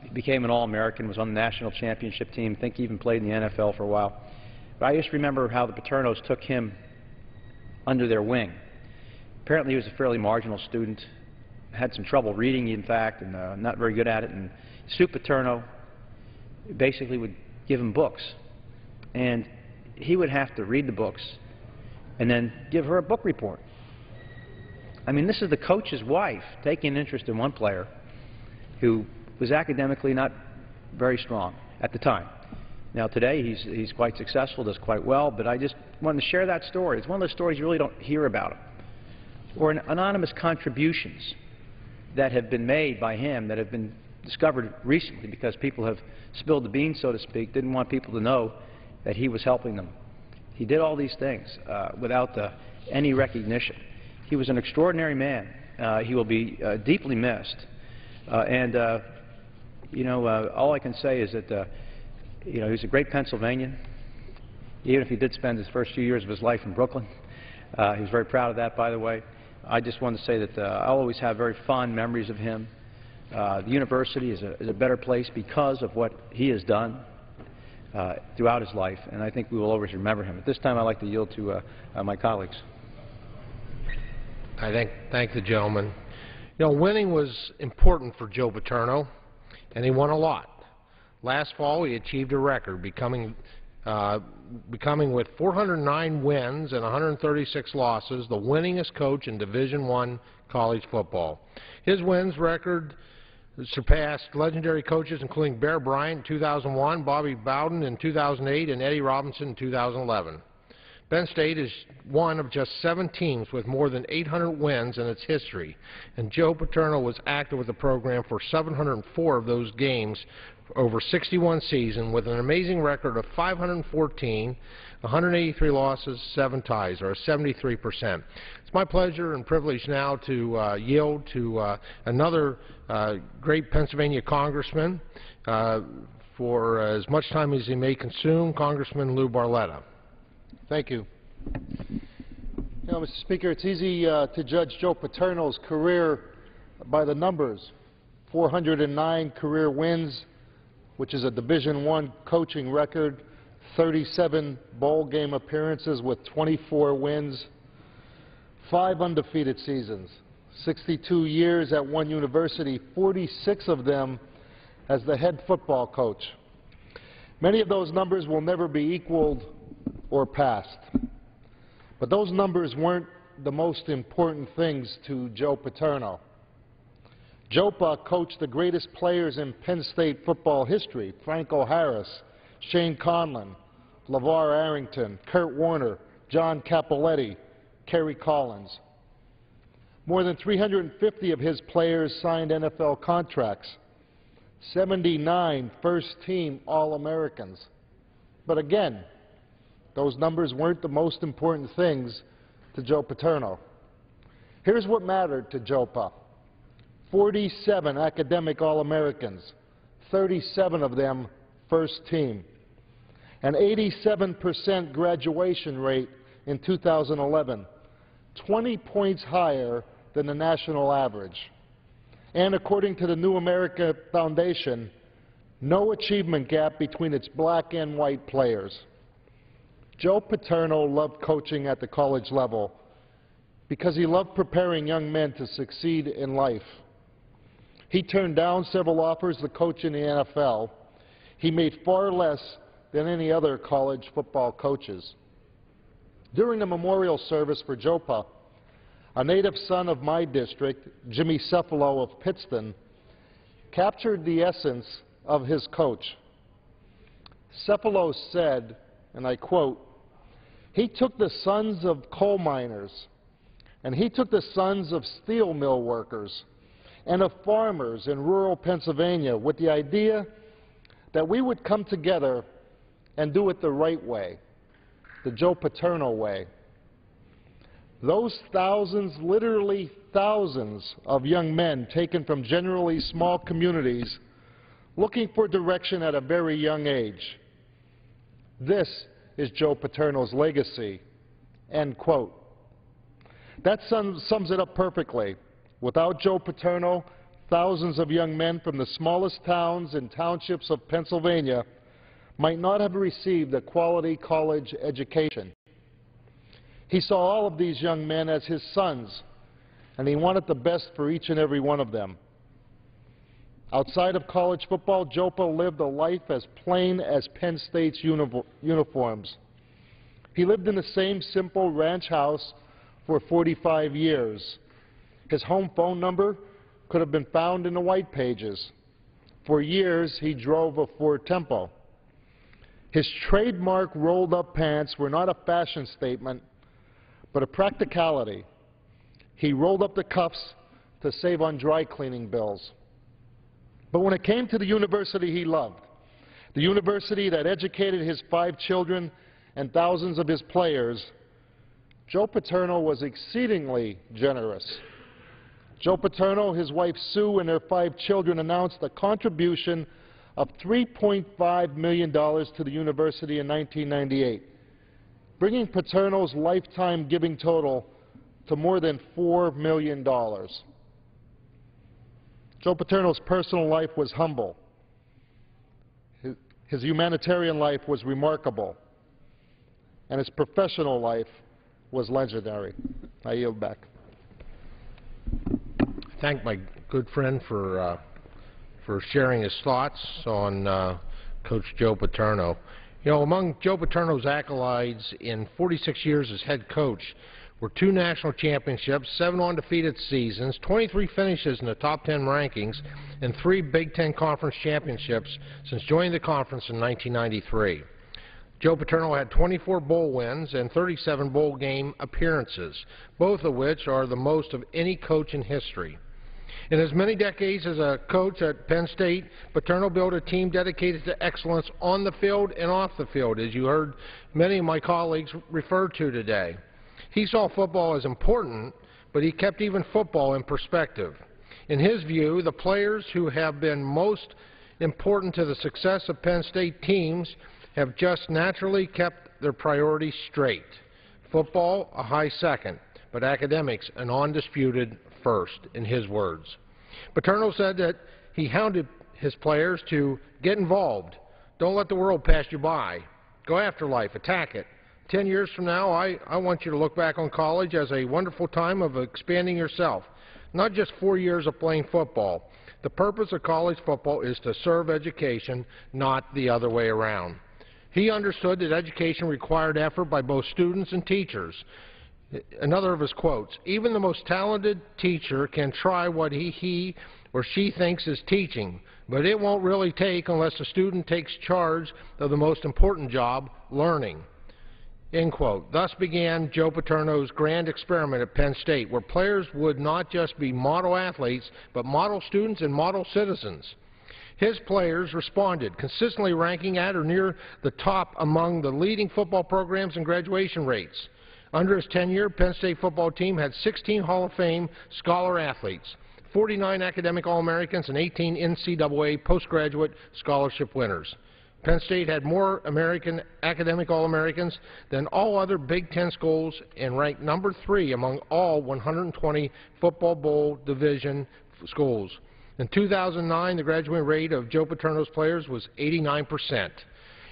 He became an All-American, was on the national championship team, I think he even played in the NFL for a while. But I just remember how the Paternos took him under their wing. Apparently he was a fairly marginal student, had some trouble reading, in fact, and not very good at it. And Sue Paterno basically would give him books. And he would have to read the books and then give her a book report. I mean, this is the coach's wife taking an interest in one player who was academically not very strong at the time. Now today he's quite successful, does quite well, but I just wanted to share that story. It's one of those stories you really don't hear about. Or anonymous contributions that have been made by him that have been discovered recently because people have spilled the beans, so to speak, didn't want people to know that he was helping them. He did all these things without any recognition. He was an extraordinary man. He will be deeply missed. All I can say is that, he was a great Pennsylvanian, even if he did spend his first few years of his life in Brooklyn. He was very proud of that, by the way. I just want to say that I'll always have very fond memories of him. The university is a better place because of what he has done throughout his life, and I think we will always remember him. At this time, I'd like to yield to my colleagues. I thank the gentleman. Winning was important for Joe Paterno, and he won a lot. Last fall, he achieved a record, becoming with 409 wins and 136 losses, the winningest coach in Division I college football. His wins record surpassed legendary coaches including Bear Bryant in 2001, Bobby Bowden in 2008, and Eddie Robinson in 2011. Penn State is one of just 7 teams with more than 800 wins in its history, and Joe Paterno was active with the program for 704 of those games over 61 seasons with an amazing record of 514, 183 losses, 7 ties, or 73%. It's my pleasure and privilege now to yield to another great Pennsylvania congressman for as much time as he may consume, Congressman Lou Barletta. Thank you. Mr. Speaker, it's easy to judge Joe Paterno's career by the numbers. 409 career wins, which is a Division I coaching record, 37 bowl game appearances with 24 wins, 5 undefeated seasons, 62 years at one university, 46 of them as the head football coach. Many of those numbers will never be equaled or passed. But those numbers weren't the most important things to Joe Paterno. Joe coached the greatest players in Penn State football history: Franco Harris, Shane Conlon, LeVar Arrington, Kurt Warner, John Cappelletti, Kerry Collins. More than 350 of his players signed NFL contracts, 79 first-team All-Americans. But again, those numbers weren't the most important things to Joe Paterno. Here's what mattered to Joe Pa. 47 academic All-Americans, 37 of them first team, an 87% graduation rate in 2011, 20 points higher than the national average. And according to the New America Foundation, no achievement gap between its black and white players. Joe Paterno loved coaching at the college level because he loved preparing young men to succeed in life. He turned down several offers to coach in the NFL. He made far less than any other college football coaches. During the memorial service for Joe Pa, a native son of my district, Jimmy Cephalo of Pittston, captured the essence of his coach. Cephalo said, and I quote, "He took the sons of coal miners, and he took the sons of steel mill workers and of farmers in rural Pennsylvania with the idea that we would come together and do it the right way, the Joe Paterno way." Those thousands, literally thousands of young men taken from generally small communities looking for direction at a very young age. This is Joe Paterno's legacy, end quote. That sums it up perfectly. Without Joe Paterno, thousands of young men from the smallest towns and townships of Pennsylvania might not have received a quality college education. He saw all of these young men as his sons, and he wanted the best for each and every one of them. Outside of college football, Joe Pa lived a life as plain as Penn State's uniforms. He lived in the same simple ranch house for 45 years. His home phone number could have been found in the white pages. For years, he drove a Ford Tempo. His trademark rolled-up pants were not a fashion statement, but a practicality. He rolled up the cuffs to save on dry cleaning bills. But when it came to the university he loved, the university that educated his 5 children and thousands of his players, Joe Paterno was exceedingly generous. Joe Paterno, his wife Sue, and their 5 children announced a contribution of $3.5 million to the university in 1998, bringing Paterno's lifetime giving total to more than $4 million. Joe Paterno's personal life was humble. His humanitarian life was remarkable, and his professional life was legendary. I yield back. Thank my good friend for sharing his thoughts on Coach Joe Paterno. You know, among Joe Paterno's accolades in 46 years as head coach were 2 national championships, 7 undefeated seasons, 23 finishes in the top 10 rankings, and 3 Big Ten Conference championships since joining the conference in 1993. Joe Paterno had 24 bowl wins and 37 bowl game appearances, both of which are the most of any coach in history. In his many decades as a coach at Penn State, Paterno built a team dedicated to excellence on the field and off the field, as you heard many of my colleagues refer to today. He saw football as important, but he kept even football in perspective. In his view, the players who have been most important to the success of Penn State teams have just naturally kept their priorities straight. Football, a high second, but academics, an undisputed first, in his words. Paterno said that he hounded his players to get involved. Don't let the world pass you by. Go after life. Attack it. 10 years from now, I want you to look back on college as a wonderful time of expanding yourself, not just 4 years of playing football. The purpose of college football is to serve education, not the other way around. He understood that education required effort by both students and teachers. Another of his quotes, even the most talented teacher can try what he or she thinks is teaching, but it won't really take unless the student takes charge of the most important job, learning. End quote. Thus began Joe Paterno's grand experiment at Penn State, where players would not just be model athletes, but model students and model citizens. His players responded, consistently ranking at or near the top among the leading football programs and graduation rates. Under his tenure, Penn State football team had 16 Hall of Fame scholar athletes, 49 academic All-Americans, and 18 NCAA postgraduate scholarship winners. Penn State had more American academic All-Americans than all other Big Ten schools and ranked number 3 among all 120 football bowl division schools. In 2009, the graduating rate of Joe Paterno's players was 89%,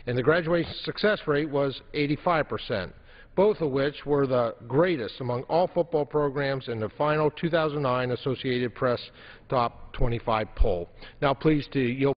and the graduation success rate was 85%, both of which were the greatest among all football programs in the final 2009 Associated Press Top 25 poll. Now, pleased to yield.